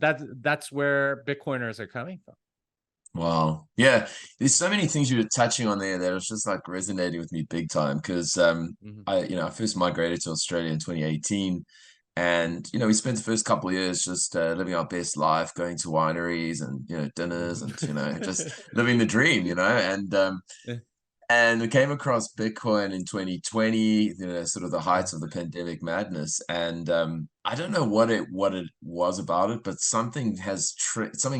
where Bitcoiners are coming from. Wow. Yeah. There's so many things you were touching on there that was just like resonating with me big time because Mhm. I first migrated to Australia in 2018, and we spent the first couple of years just living our best life, going to wineries and dinners and just living the dream, and we came across Bitcoin in 2020, sort of the heights of the pandemic madness. And I don't know what it was about it, but something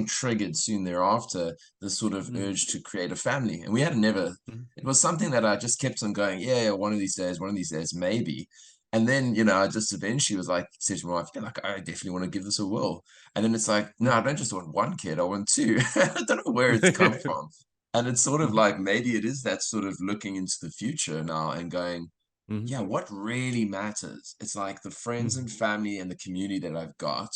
triggered soon thereafter this sort of Mhm. urge to create a family. And we had never, Mhm. it was something that I just kept on going, yeah, yeah, one of these days, maybe. And then, I just eventually was like, said to my wife, yeah, like, I definitely want to give this a whirl. And then it's like, no, I don't just want one kid, I want two. I don't know where it's come from. And it's sort of Mhm. like maybe it is that sort of looking into the future now and going, Mhm. yeah, what really matters? It's like the friends Mhm. and family and the community that I've got.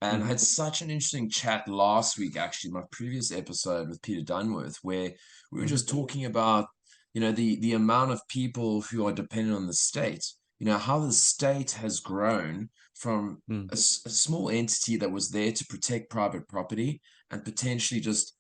And I Mhm. had such an interesting chat last week, actually, my previous episode with Peter Dunworth, where we were Mhm. just talking about, the amount of people who are dependent on the state. how the state has grown from Mm. a small entity that was there to protect private property and potentially just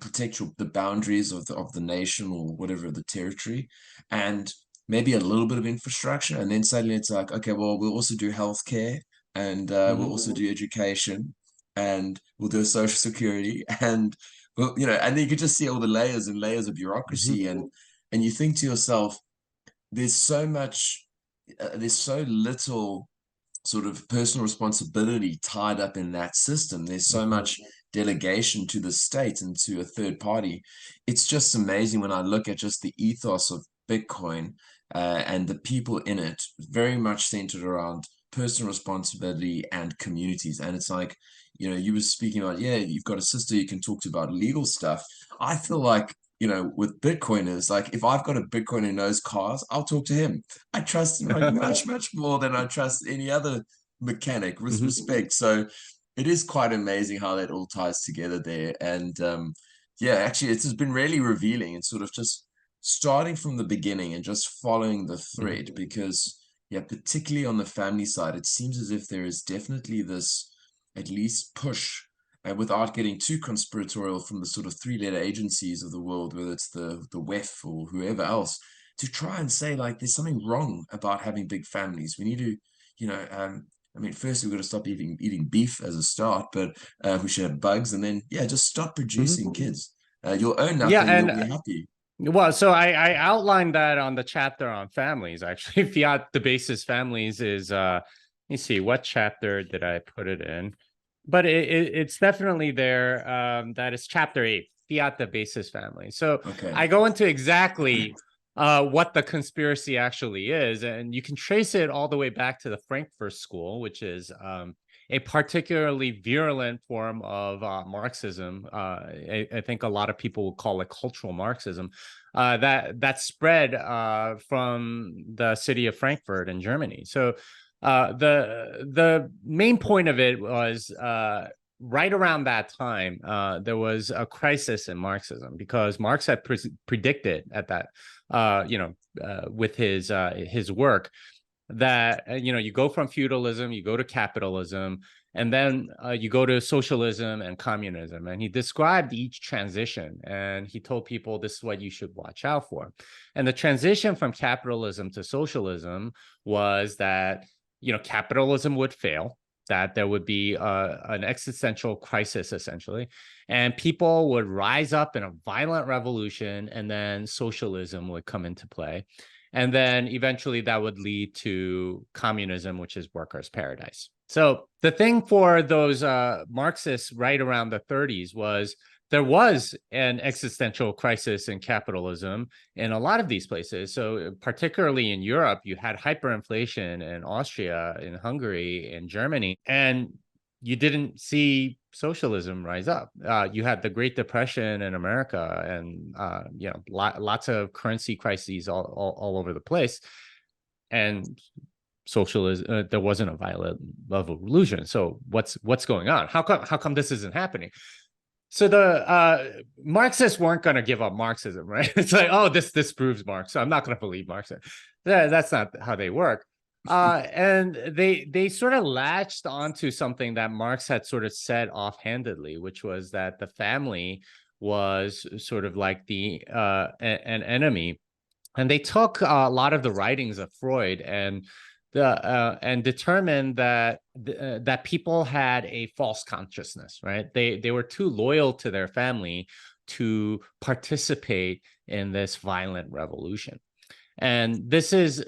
protect the boundaries of the nation or whatever the territory, and maybe a little bit of infrastructure, and then suddenly it's like, okay, well, we'll also do healthcare, and we'll Hmm. also do education, and we'll do social security, and well, and then you could just see all the layers and layers of Hmm. bureaucracy, and you think to yourself, there's so much, there's so little sort of personal responsibility tied up in that system. There's so Hmm. much delegation to the state and to a third party. It's just amazing when I look at just the ethos of Bitcoin, and the people in it, very much centered around personal responsibility and communities. And it's like, you were speaking about, yeah, you've got a sister you can talk to about legal stuff. I feel like, with Bitcoiners, like if I've got a Bitcoin who knows cars, I'll talk to him. I trust him like much, much more than I trust any other mechanic with Hmm. respect. So it is quite amazing how that all ties together there. And yeah, actually, it has been really revealing and sort of just starting from the beginning and just following the Hmm. thread because, yeah, particularly on the family side, it seems as if there is definitely this at least push, and without getting too conspiratorial from the sort of three-letter agencies of the world, whether it's the WEF or whoever else, to try and say like there's something wrong about having big families. We need to, I mean, first we've got to stop eating beef as a start, but we should have bugs, and then yeah, just stop producing Hmm. kids. You'll own Yeah, nothing, you'll and be happy. well, so I outlined that on the chapter on families. Actually, Fiat the basis families is let me see, what chapter did I put it in? But it's definitely there. That is chapter 8, Fiat the basis family. So Okay. I go into exactly what the conspiracy actually is, and you can trace it all the way back to the Frankfurt School, which is a particularly virulent form of Marxism. I think a lot of people would call it cultural Marxism. That spread from the city of Frankfurt in Germany. So the main point of it was right around that time there was a crisis in Marxism because Marx had predicted at that with his work that you go from feudalism, you go to capitalism, and then you go to socialism and communism. And he described each transition, and he told people this is what you should watch out for. And the transition from capitalism to socialism was that capitalism would fail, that there would be an existential crisis essentially, and people would rise up in a violent revolution, and then socialism would come into play. And then eventually that would lead to communism, which is workers' paradise. So the thing for those Marxists right around the 30s was there was an existential crisis in capitalism in a lot of these places. So particularly in Europe, you had hyperinflation in Austria, in Hungary, in Germany, and you didn't see socialism rise up. You had the Great Depression in America, and lots of currency crises all over the place, and socialism. There wasn't a violent revolution. So what's going on? How come this isn't happening? So the Marxists weren't going to give up Marxism, right? It's like, oh, this proves Marx, so I'm not going to believe Marxism. That's not how they work. And they sort of latched onto something that Marx had sort of said offhandedly, which was that the family was sort of like an enemy. And they took a lot of the writings of Freud and determined that people had a false consciousness, right? They were too loyal to their family to participate in this violent revolution. And this is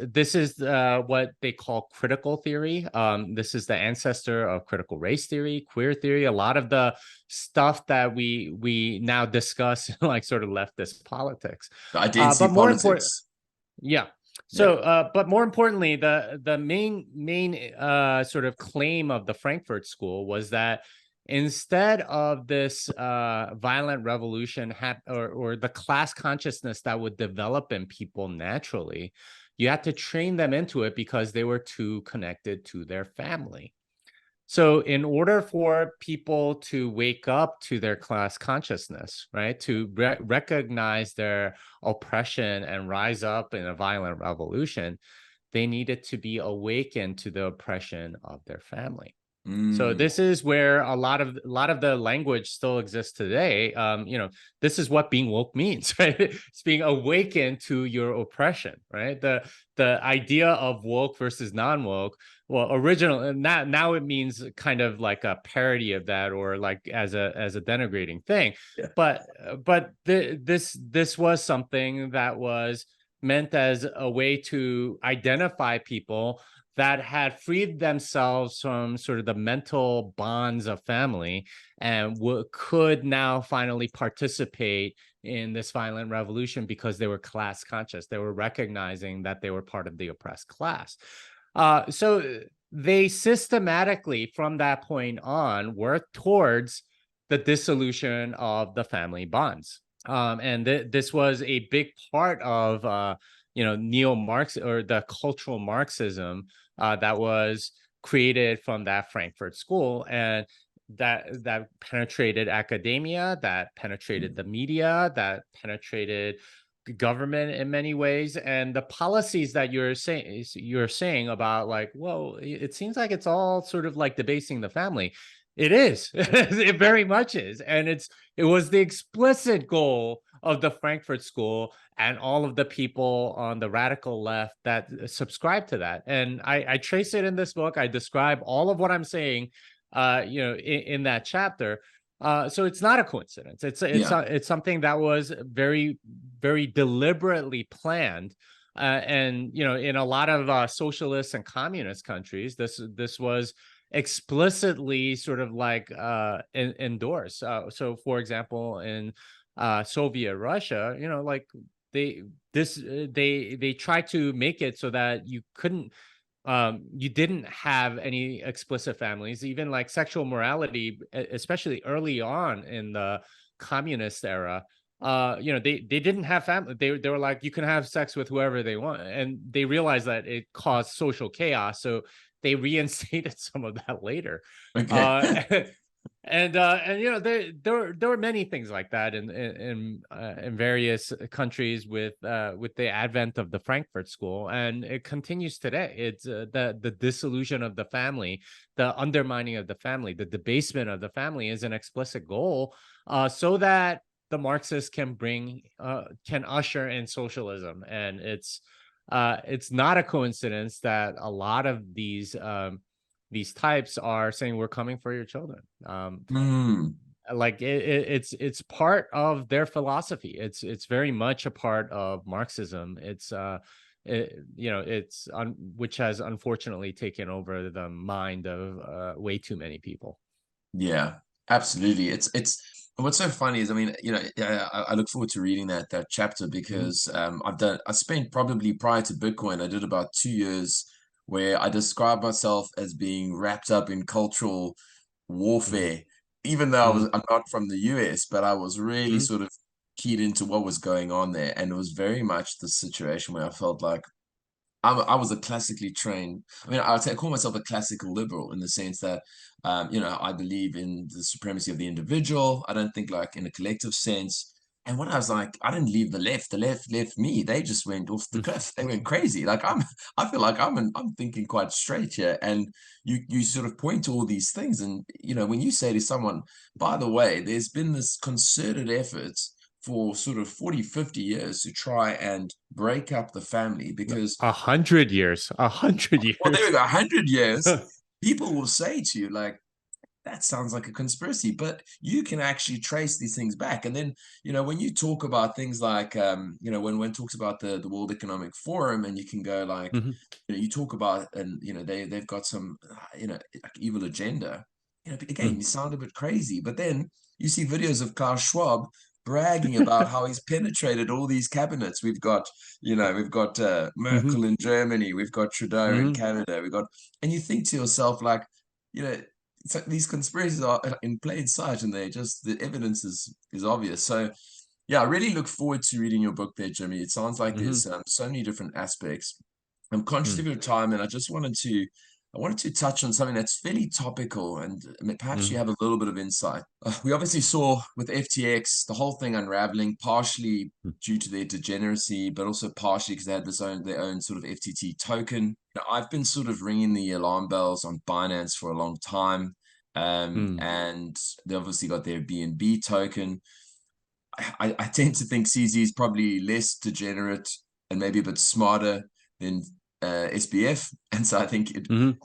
what they call critical theory. This is the ancestor of critical race theory, queer theory. A lot of the stuff that we now discuss, like sort of leftist politics. The identity But more important, politics. yeah. Yeah. So, but more importantly, the main sort of claim of the Frankfurt School was that instead of this violent revolution or the class consciousness that would develop in people naturally, you had to train them into it because they were too connected to their family. So in order for people to wake up to their class consciousness, right, to recognize their oppression and rise up in a violent revolution, they needed to be awakened to the oppression of their family. So Mm. this is where a lot of the language still exists today. This is what being woke means, right? It's being awakened to your oppression, right? The idea of woke versus non-woke. Well, original now it means kind of like a parody of that, or like as a denigrating thing. Yeah. But this was something that was meant as a way to identify people that had freed themselves from sort of the mental bonds of family and could now finally participate in this violent revolution because they were class conscious. They were recognizing that they were part of the oppressed class. So they systematically, from that point on, worked towards the dissolution of the family bonds. And this was a big part of neo-Marx, or the cultural Marxism that was created from that Frankfurt School, and that penetrated academia, that penetrated the media, that penetrated government in many ways. And the policies that you're saying about, like, well, it seems like it's all sort of like debasing the family. It is. It very much is. And it was the explicit goal of the Frankfurt School and all of the people on the radical left that subscribe to that. And I trace it in this book. I describe all of what I'm saying, in that chapter. So it's not a coincidence. It's something that was very, very deliberately planned. And in a lot of socialist and communist countries, this was explicitly sort of like endorsed. So, for example, in Soviet Russia, like they tried to make it so that you didn't have any explicit families, even like sexual morality, especially early on in the communist era. They didn't have family. They were like, you can have sex with whoever they want, and they realized that it caused social chaos, so they reinstated some of that later. Okay. And there were many things like that in various countries with the advent of the Frankfurt School, and it continues today. It's the dissolution of the family, the undermining of the family, the debasement of the family is an explicit goal, so that the Marxists can usher in socialism. And it's not a coincidence that a lot of these types are saying, we're coming for your children. Like it's part of their philosophy. It's very much a part of Marxism. Which has unfortunately taken over the mind of way too many people. Yeah, absolutely. It's what's so funny is, I mean, I look forward to reading that chapter, because I spent, probably prior to Bitcoin, I did about 2 years where I described myself as being wrapped up in cultural warfare, even though I'm not from the US, but I was really sort of keyed into what was going on there. And it was very much the situation where I felt like I was a classically trained. I mean, I call myself a classical liberal, in the sense that, I believe in the supremacy of the individual. I don't think like in a collective sense. And when I was like, I didn't leave the left. The left left me. They just went off the cliff. They went crazy. Like I feel like I'm thinking quite straight here. And you sort of point to all these things, and when you say to someone, by the way, there's been this concerted effort for sort of 40, 50 years to try and break up the family, because 100 years, 100 years. Well, there we go, 100 years. People will say to you, like, that sounds like a conspiracy, but you can actually trace these things back. And then, when you talk about things like, when one talks about the World Economic Forum, and you can go like, you talk about, and, they've got some, like evil agenda, again, you sound a bit crazy, but then you see videos of Klaus Schwab bragging about how he's penetrated all these cabinets. We've got Merkel in Germany, we've got Trudeau in Canada, and you think to yourself, like, it's like these conspiracies are in plain sight, and the evidence is obvious. So yeah, I really look forward to reading your book there, Jimmy. It sounds like there's so many different aspects. I'm conscious of your time, and I just wanted to I wanted to touch on something that's fairly topical, and perhaps you Mm, have a little bit of insight. We obviously saw with FTX the whole thing unraveling, partially due to their degeneracy, but also partially because they had their own sort of FTT token. Now, I've been sort of ringing the alarm bells on Binance for a long time, mm, and they obviously got their BNB token. I tend to think CZ is probably less degenerate and maybe a bit smarter than SBF, and so I think mhm.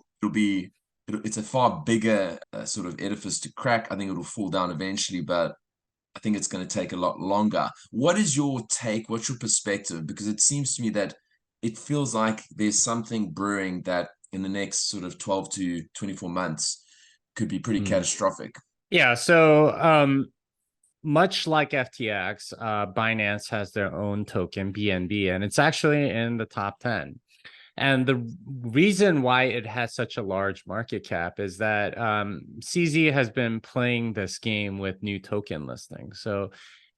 it's a far bigger sort of edifice to crack. I think it'll fall down eventually, but I think it's going to take a lot longer. What is your take? What's your perspective? Because it seems to me that it feels like there's something brewing that in the next sort of 12 to 24 months could be pretty Mm. catastrophic. Yeah, so much like FTX, Binance has their own token, BNB, and it's actually in the top 10. And the reason why it has such a large market cap is that CZ has been playing this game with new token listings. So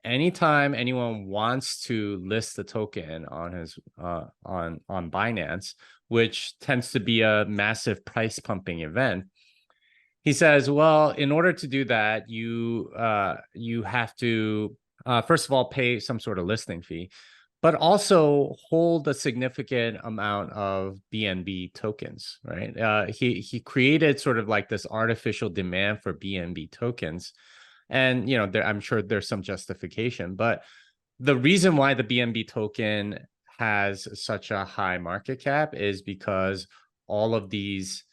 anytime anyone wants to list the token on his on Binance, which tends to be a massive price pumping event, he says, well, in order to do that, you have to first of all pay some sort of listing fee, but also hold a significant amount of BNB tokens, right? He created sort of like this artificial demand for BNB tokens, and I'm sure there's some justification, but the reason why the BNB token has such a high market cap is because all of these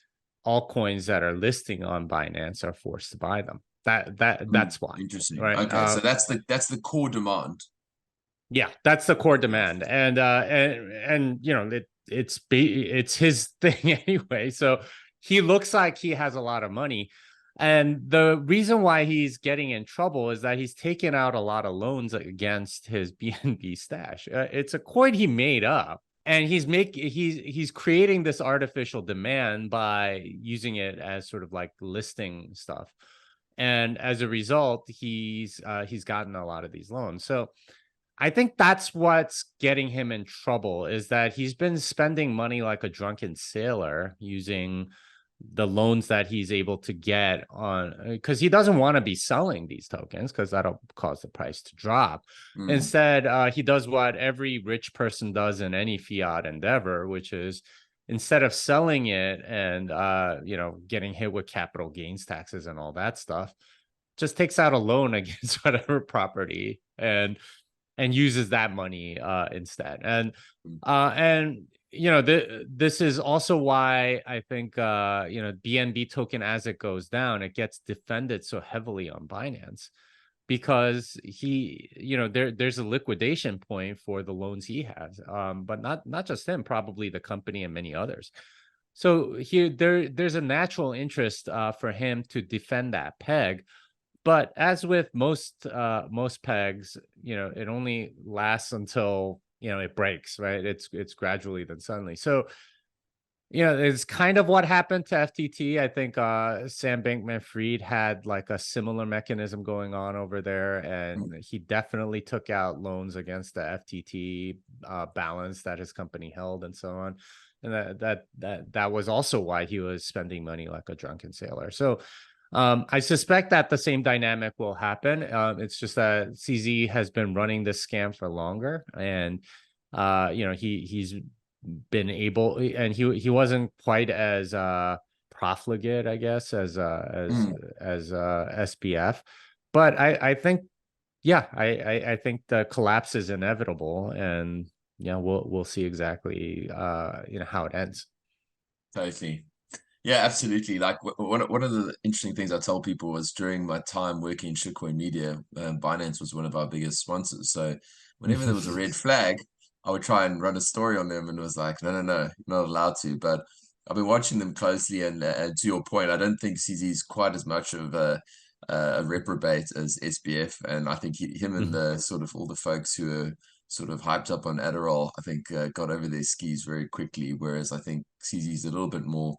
altcoins that are listing on Binance are forced to buy them. That's why, Interesting. right? Okay, so that's the core demand. Yeah, that's the core demand, and it's his thing anyway. So he looks like he has a lot of money, and the reason why he's getting in trouble is that he's taken out a lot of loans against his BNB stash. It's a coin he made up, and he's creating this artificial demand by using it as sort of like listing stuff, and as a result, he's gotten a lot of these loans. So I think that's what's getting him in trouble, is that he's been spending money like a drunken sailor using the loans that he's able to get on, because he doesn't want to be selling these tokens because that'll cause the price to drop. Mm, Instead, he does what every rich person does in any fiat endeavor, which is instead of selling it and getting hit with capital gains taxes and all that stuff, just takes out a loan against whatever property and uses that money instead. mm, And this is also why I think BNB token, as it goes down, it gets defended so heavily on Binance, because there's a liquidation point for the loans he has, but not just him, probably the company and many others. So there's a natural interest for him to defend that peg. But as with most pegs, it only lasts until it breaks, right? It's gradually then suddenly. So it's kind of what happened to FTT. I think Sam Bankman-Fried had like a similar mechanism going on over there, mm. and he definitely took out loans against the FTT balance that his company held, and so on. And that was also why he was spending money like a drunken sailor. So I suspect that the same dynamic will happen. It's just that CZ has been running this scam for longer, and he's been able, and he wasn't quite as profligate, I guess, as Mm. SBF. But I think, yeah, I think the collapse is inevitable, and we'll see exactly how it ends. Totally. Yeah, absolutely. Like one of the interesting things I tell people was during my time working in shitcoin media, Binance was one of our biggest sponsors. So whenever there was a red flag, I would try and run a story on them, and it was like, no, you're not allowed to. But I've been watching them closely, and to your point, I don't think CZ is quite as much of a reprobate as SBF, and I think him and the sort of all the folks who are sort of hyped up on Adderall, I think got over their skis very quickly. Whereas I think CZ's a little bit more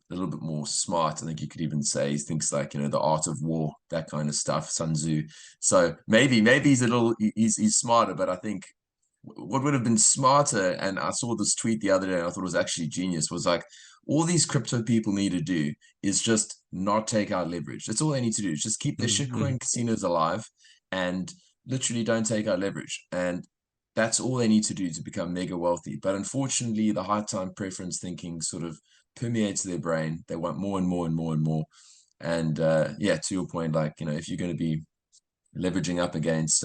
smart. I think you could even say he thinks like the art of war, that kind of stuff, Sun Tzu. So maybe he's smarter, but I think what would have been smarter, and I saw this tweet the other day and I thought it was actually genius, was like, all these crypto people need to do is just not take out leverage. That's all they need to do. Is just keep their shitcoin casinos alive and literally don't take out leverage. And that's all they need to do to become mega wealthy. But unfortunately, the high time preference thinking sort of permeates their brain. They want more and more and more and more. And yeah, to your point, like, if you're going to be leveraging up against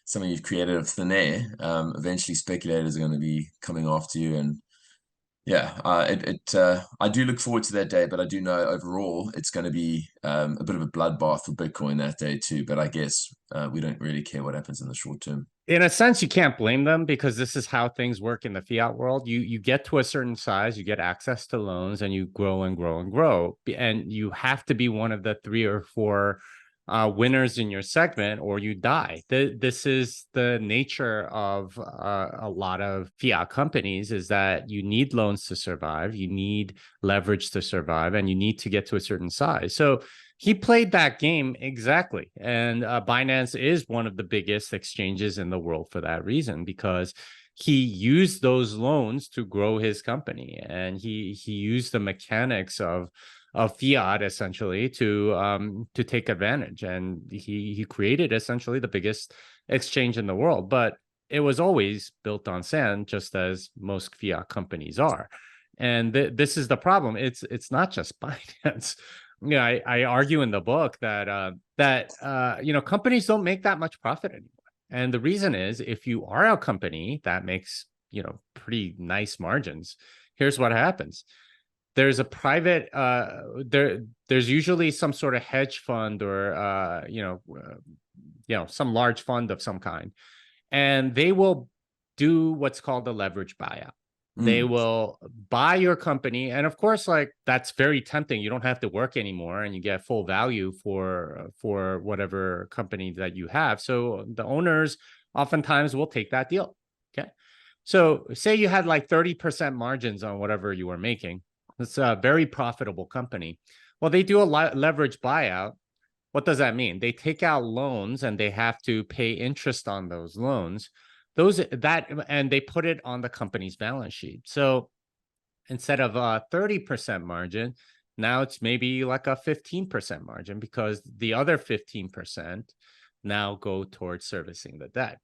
something you've created of thin air, eventually speculators are going to be coming after you. And yeah, I do look forward to that day, but I do know overall it's going to be a bit of a bloodbath for Bitcoin that day too. But I guess we don't really care what happens in the short term. In a sense, you can't blame them because this is how things work in the fiat world. You get to a certain size, you get access to loans, and you grow and grow and grow. And you have to be one of the 3 or 4 winners in your segment, or you die. This is the nature of a lot of fiat companies, is that you need loans to survive, you need leverage to survive, and you need to get to a certain size. So he played that game exactly. And Binance is one of the biggest exchanges in the world for that reason, because he used those loans to grow his company, and he used the mechanics of fiat essentially to take advantage, and he created essentially the biggest exchange in the world. But it was always built on sand, just as most fiat companies are. And this is the problem. It's not just Binance. I argue in the book that companies don't make that much profit anymore. And the reason is, if you are a company that makes, pretty nice margins, here's what happens. There's a private, there's usually some sort of hedge fund or, some large fund of some kind. And they will do what's called a leverage buyout. They will buy your company. And of course, like, that's very tempting. You don't have to work anymore and you get full value for whatever company that you have. So the owners oftentimes will take that deal. Okay. So say you had like 30% margins on whatever you were making. It's a very profitable company. Well, they do a leverage buyout. What does that mean? They take out loans and they have to pay interest on those loans. And they put it on the company's balance sheet. So instead of a 30% margin, now it's maybe like a 15% margin, because the other 15% now go towards servicing the debt.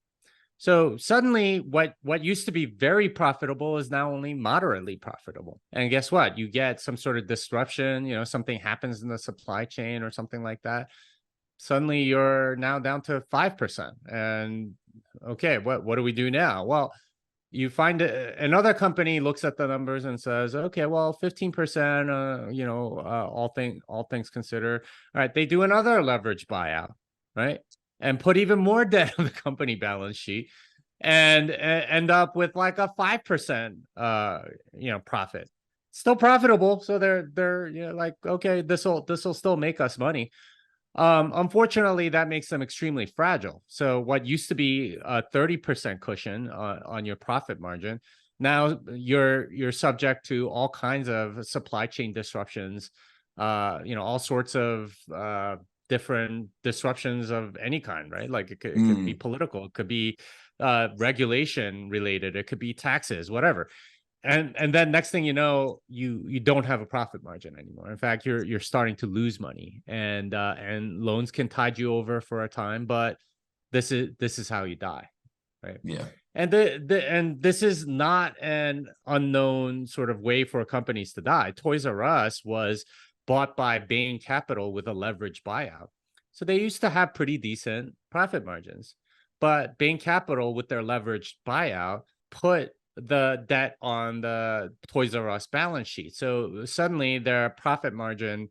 So suddenly what used to be very profitable is now only moderately profitable. And guess what? You get some sort of disruption, something happens in the supply chain or something like that. Suddenly you're now down to 5%. And okay, what do we do now? Well, you find another company looks at the numbers and says, okay, well, 15%, all things considered. All right, they do another leverage buyout, right? And put even more debt on the company balance sheet and end up with like a 5%, profit. Still profitable. So they're like, okay, this will still make us money. Unfortunately, that makes them extremely fragile. So what used to be a 30% cushion on your profit margin, now you're subject to all kinds of supply chain disruptions, all sorts of different disruptions of any kind, right? Like it could be political, it could be regulation related, it could be taxes, whatever. And then next thing you know, you don't have a profit margin anymore. In fact, you're starting to lose money, and loans can tide you over for a time, but this is how you die, right? Yeah. And and this is not an unknown sort of way for companies to die. Toys R Us was bought by Bain Capital with a leverage buyout, so they used to have pretty decent profit margins, but Bain Capital, with their leveraged buyout, put the debt on the Toys R Us balance sheet. So suddenly their profit margin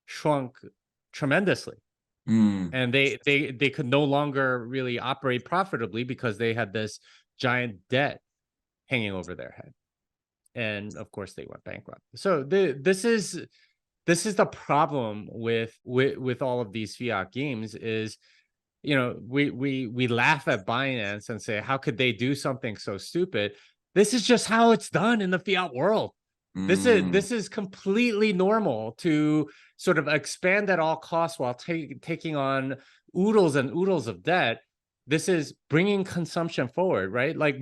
shrunk tremendously. And they could no longer really operate profitably because they had this giant debt hanging over their head. And of course they went bankrupt. So this is the problem with all of these fiat games is, we laugh at Binance and say, how could they do something so stupid? This is just how it's done in the fiat world. This is completely normal to sort of expand at all costs while taking on oodles and oodles of debt. This is bringing consumption forward, right? Like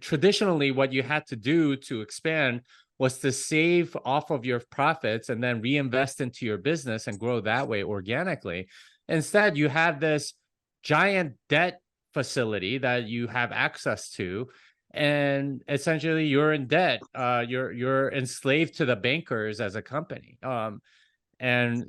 traditionally, what you had to do to expand was to save off of your profits and then reinvest into your business and grow that way organically. Instead, you have this giant debt facility that you have access to, and essentially you're in debt. You're enslaved to the bankers as a company. And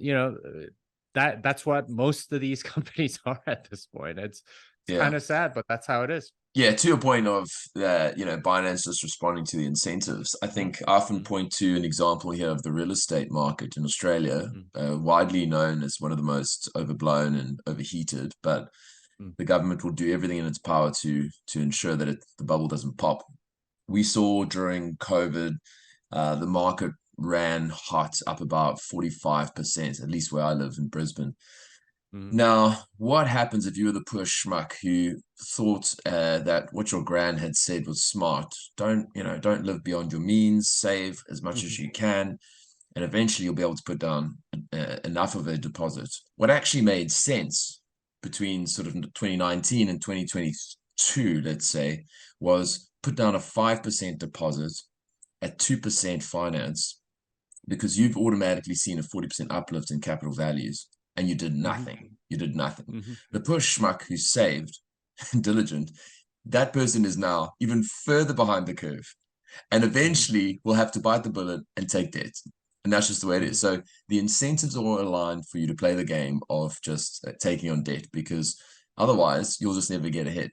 that's what most of these companies are at this point. It's Yeah. kind of sad, but that's how it is. Yeah, to your point of Binance just responding to the incentives, I think I often point to an example here of the real estate market in Australia, widely known as one of the most overblown and overheated, but the government will do everything in its power to ensure that the bubble doesn't pop. We saw during COVID, the market ran hot, up about 45%, at least where I live in Brisbane. Now, what happens if you were the poor schmuck who thought that what your gran had said was smart? Don't live beyond your means, save as much as you can, and eventually you'll be able to put down enough of a deposit. What actually made sense between sort of 2019 and 2022, let's say, was put down a 5% deposit at 2% finance, because you've automatically seen a 40% uplift in capital values, and you did nothing. You did nothing. The poor schmuck who saved, diligent, that person is now even further behind the curve, and eventually will have to bite the bullet and take debt. And that's just the way it is. So the incentives are all aligned for you to play the game of just taking on debt, because otherwise you'll just never get ahead.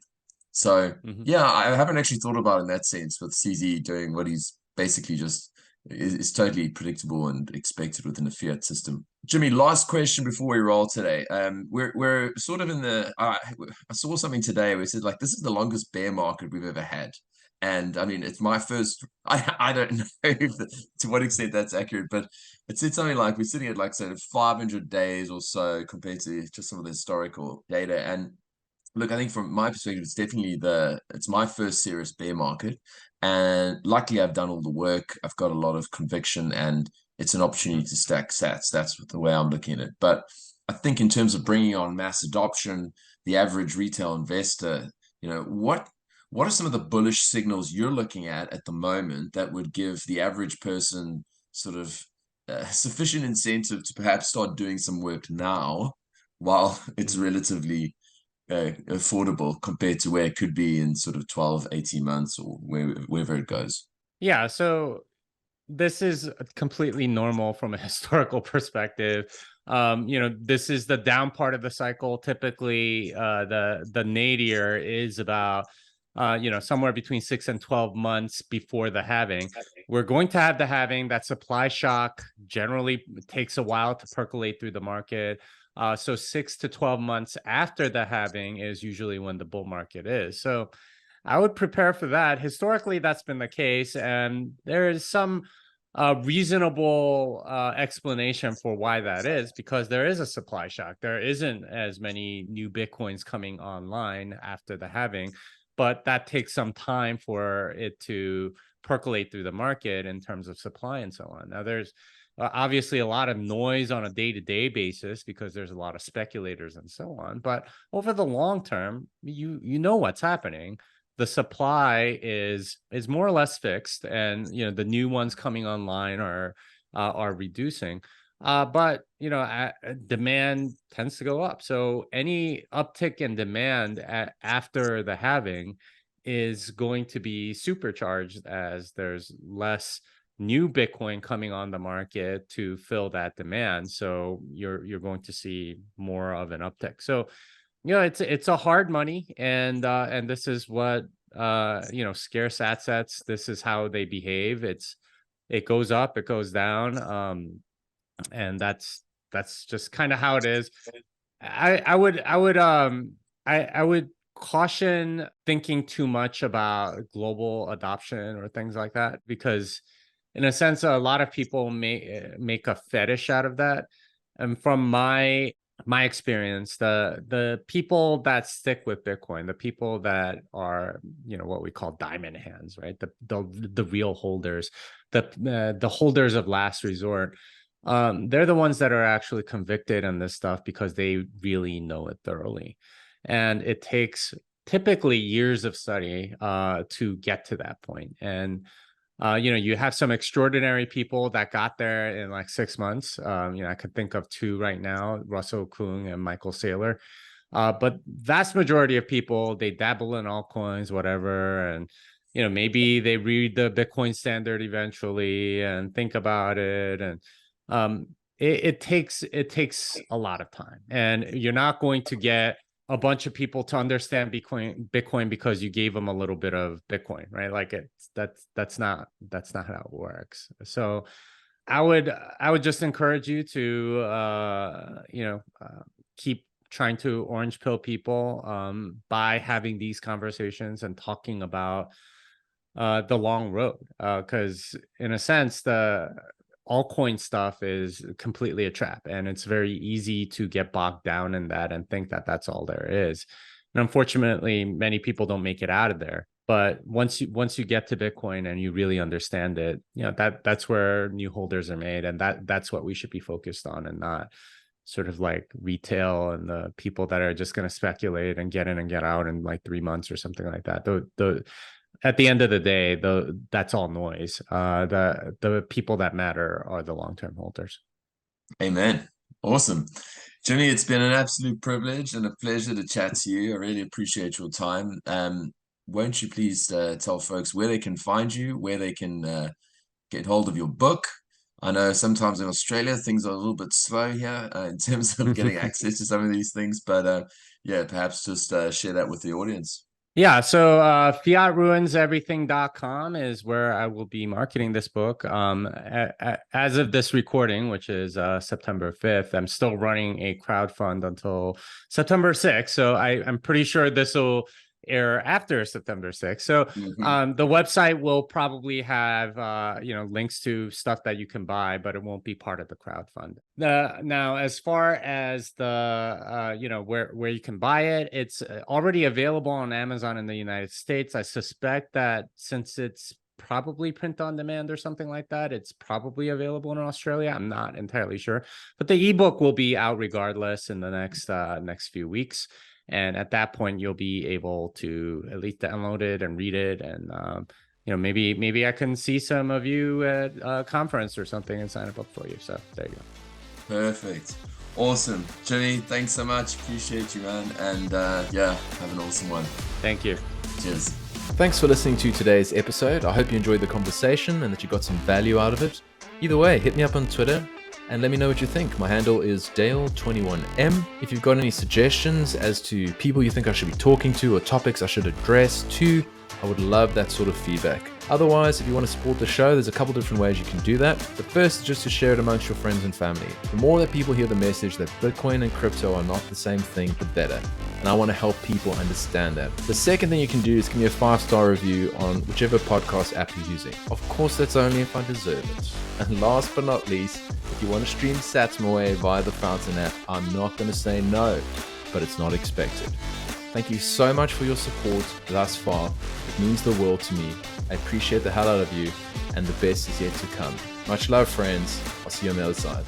So yeah, I haven't actually thought about it in that sense, with CZ doing what he's basically just is totally predictable and expected within the fiat system. Jimmy, last question before we roll today. We're sort of in the I saw something today where it said, like, this is the longest bear market we've ever had. And I mean, it's my first, I don't know to what extent that's accurate, but it said something like we're sitting at like, say, 500 days or so compared to just some of the historical data. And look, I think from my perspective, it's my first serious bear market. And luckily I've done all the work. I've got a lot of conviction, and it's an opportunity to stack sats. That's the way I'm looking at it. But I think in terms of bringing on mass adoption, the average retail investor, what are some of the bullish signals you're looking at the moment that would give the average person sort of sufficient incentive to perhaps start doing some work now while it's relatively affordable compared to where it could be in sort of 12, 18 months or wherever it goes? Yeah, so this is completely normal from a historical perspective. This is the down part of the cycle. Typically, the nadir is about somewhere between 6 and 12 months before the halving. We're going to have the halving. That supply shock generally takes a while to percolate through the market. So 6 to 12 months after the halving is usually when the bull market is. So I would prepare for that. Historically, that's been the case, and there is some reasonable explanation for why that is, because there is a supply shock. There isn't as many new Bitcoins coming online after the halving, but that takes some time for it to percolate through the market in terms of supply and so on. Now, there's obviously a lot of noise on a day-to-day basis because there's a lot of speculators and so on. But over the long term, you know what's happening. The supply is more or less fixed, and the new ones coming online are reducing. But demand tends to go up. So any uptick in demand after the halving is going to be supercharged as there's less new Bitcoin coming on the market to fill that demand. So you're going to see more of an uptick. So it's a hard money, and this is what scarce assets. This is how they behave. It goes up, it goes down, and that's just kind of how it is. I would caution thinking too much about global adoption or things like that, because in a sense, a lot of people make a fetish out of that. And from my experience, the people that stick with Bitcoin, the people that are what we call diamond hands, right? The real holders, the holders of last resort. They're the ones that are actually convicted on this stuff because they really know it thoroughly, and it takes typically years of study to get to that point. And You have some extraordinary people that got there in like 6 months. I could think of two right now, Russell Kung and Michael Saylor. But vast majority of people, they dabble in altcoins, whatever, and maybe they read the Bitcoin standard eventually and think about it, and it takes a lot of time, and you're not going to get a bunch of people to understand Bitcoin because you gave them a little bit of Bitcoin, right? Like that's not how it works. So I would just encourage you to keep trying to orange pill people by having these conversations and talking about the long road, because in a sense the altcoin stuff is completely a trap, and it's very easy to get bogged down in that and think that that's all there is. And unfortunately, many people don't make it out of there. But once you get to Bitcoin and you really understand it, that's where new holders are made, and that's what we should be focused on, and not sort of like retail and the people that are just going to speculate and get in and get out in like 3 months or something like that. At the end of the day, that's all noise. The people that matter are the long-term holders. Amen. Awesome. Jimmy, it's been an absolute privilege and a pleasure to chat to you. I really appreciate your time. Won't you please tell folks where they can find you, where they can get hold of your book? I know sometimes in Australia things are a little bit slow here in terms of getting access to some of these things, but perhaps just share that with the audience. Yeah, so fiatruinseverything.com is where I will be marketing this book. As of this recording, which is September 5th, I'm still running a crowdfund until September 6th. So I'm pretty sure this will air after September 6th. So the website will probably have links to stuff that you can buy, but it won't be part of the crowdfund. Now, as far as the where you can buy it, it's already available on Amazon in the United States. I suspect that since it's probably print on demand or something like that, it's probably available in Australia. I'm not entirely sure, but the ebook will be out regardless in the next few weeks. And at that point, you'll be able to at least download it and read it. And, maybe I can see some of you at a conference or something and sign a book for you. So there you go. Perfect. Awesome. Jimmy, thanks so much. Appreciate you, man. And have an awesome one. Thank you. Cheers. Thanks for listening to today's episode. I hope you enjoyed the conversation and that you got some value out of it. Either way, hit me up on Twitter and let me know what you think. My handle is Dale21M. If you've got any suggestions as to people you think I should be talking to or topics I should address too, I would love that sort of feedback. Otherwise, if you want to support the show, there's a couple different ways you can do that. The first is just to share it amongst your friends and family. The more that people hear the message that Bitcoin and crypto are not the same thing, the better. And I want to help people understand that. The second thing you can do is give me a 5-star review on whichever podcast app you're using. Of course, that's only if I deserve it. And last but not least, if you want to stream sats my way via the Fountain app, I'm not going to say no, but it's not expected. Thank you so much for your support thus far. It means the world to me. I appreciate the hell out of you, and the best is yet to come. Much love, friends. I'll see you on the other side.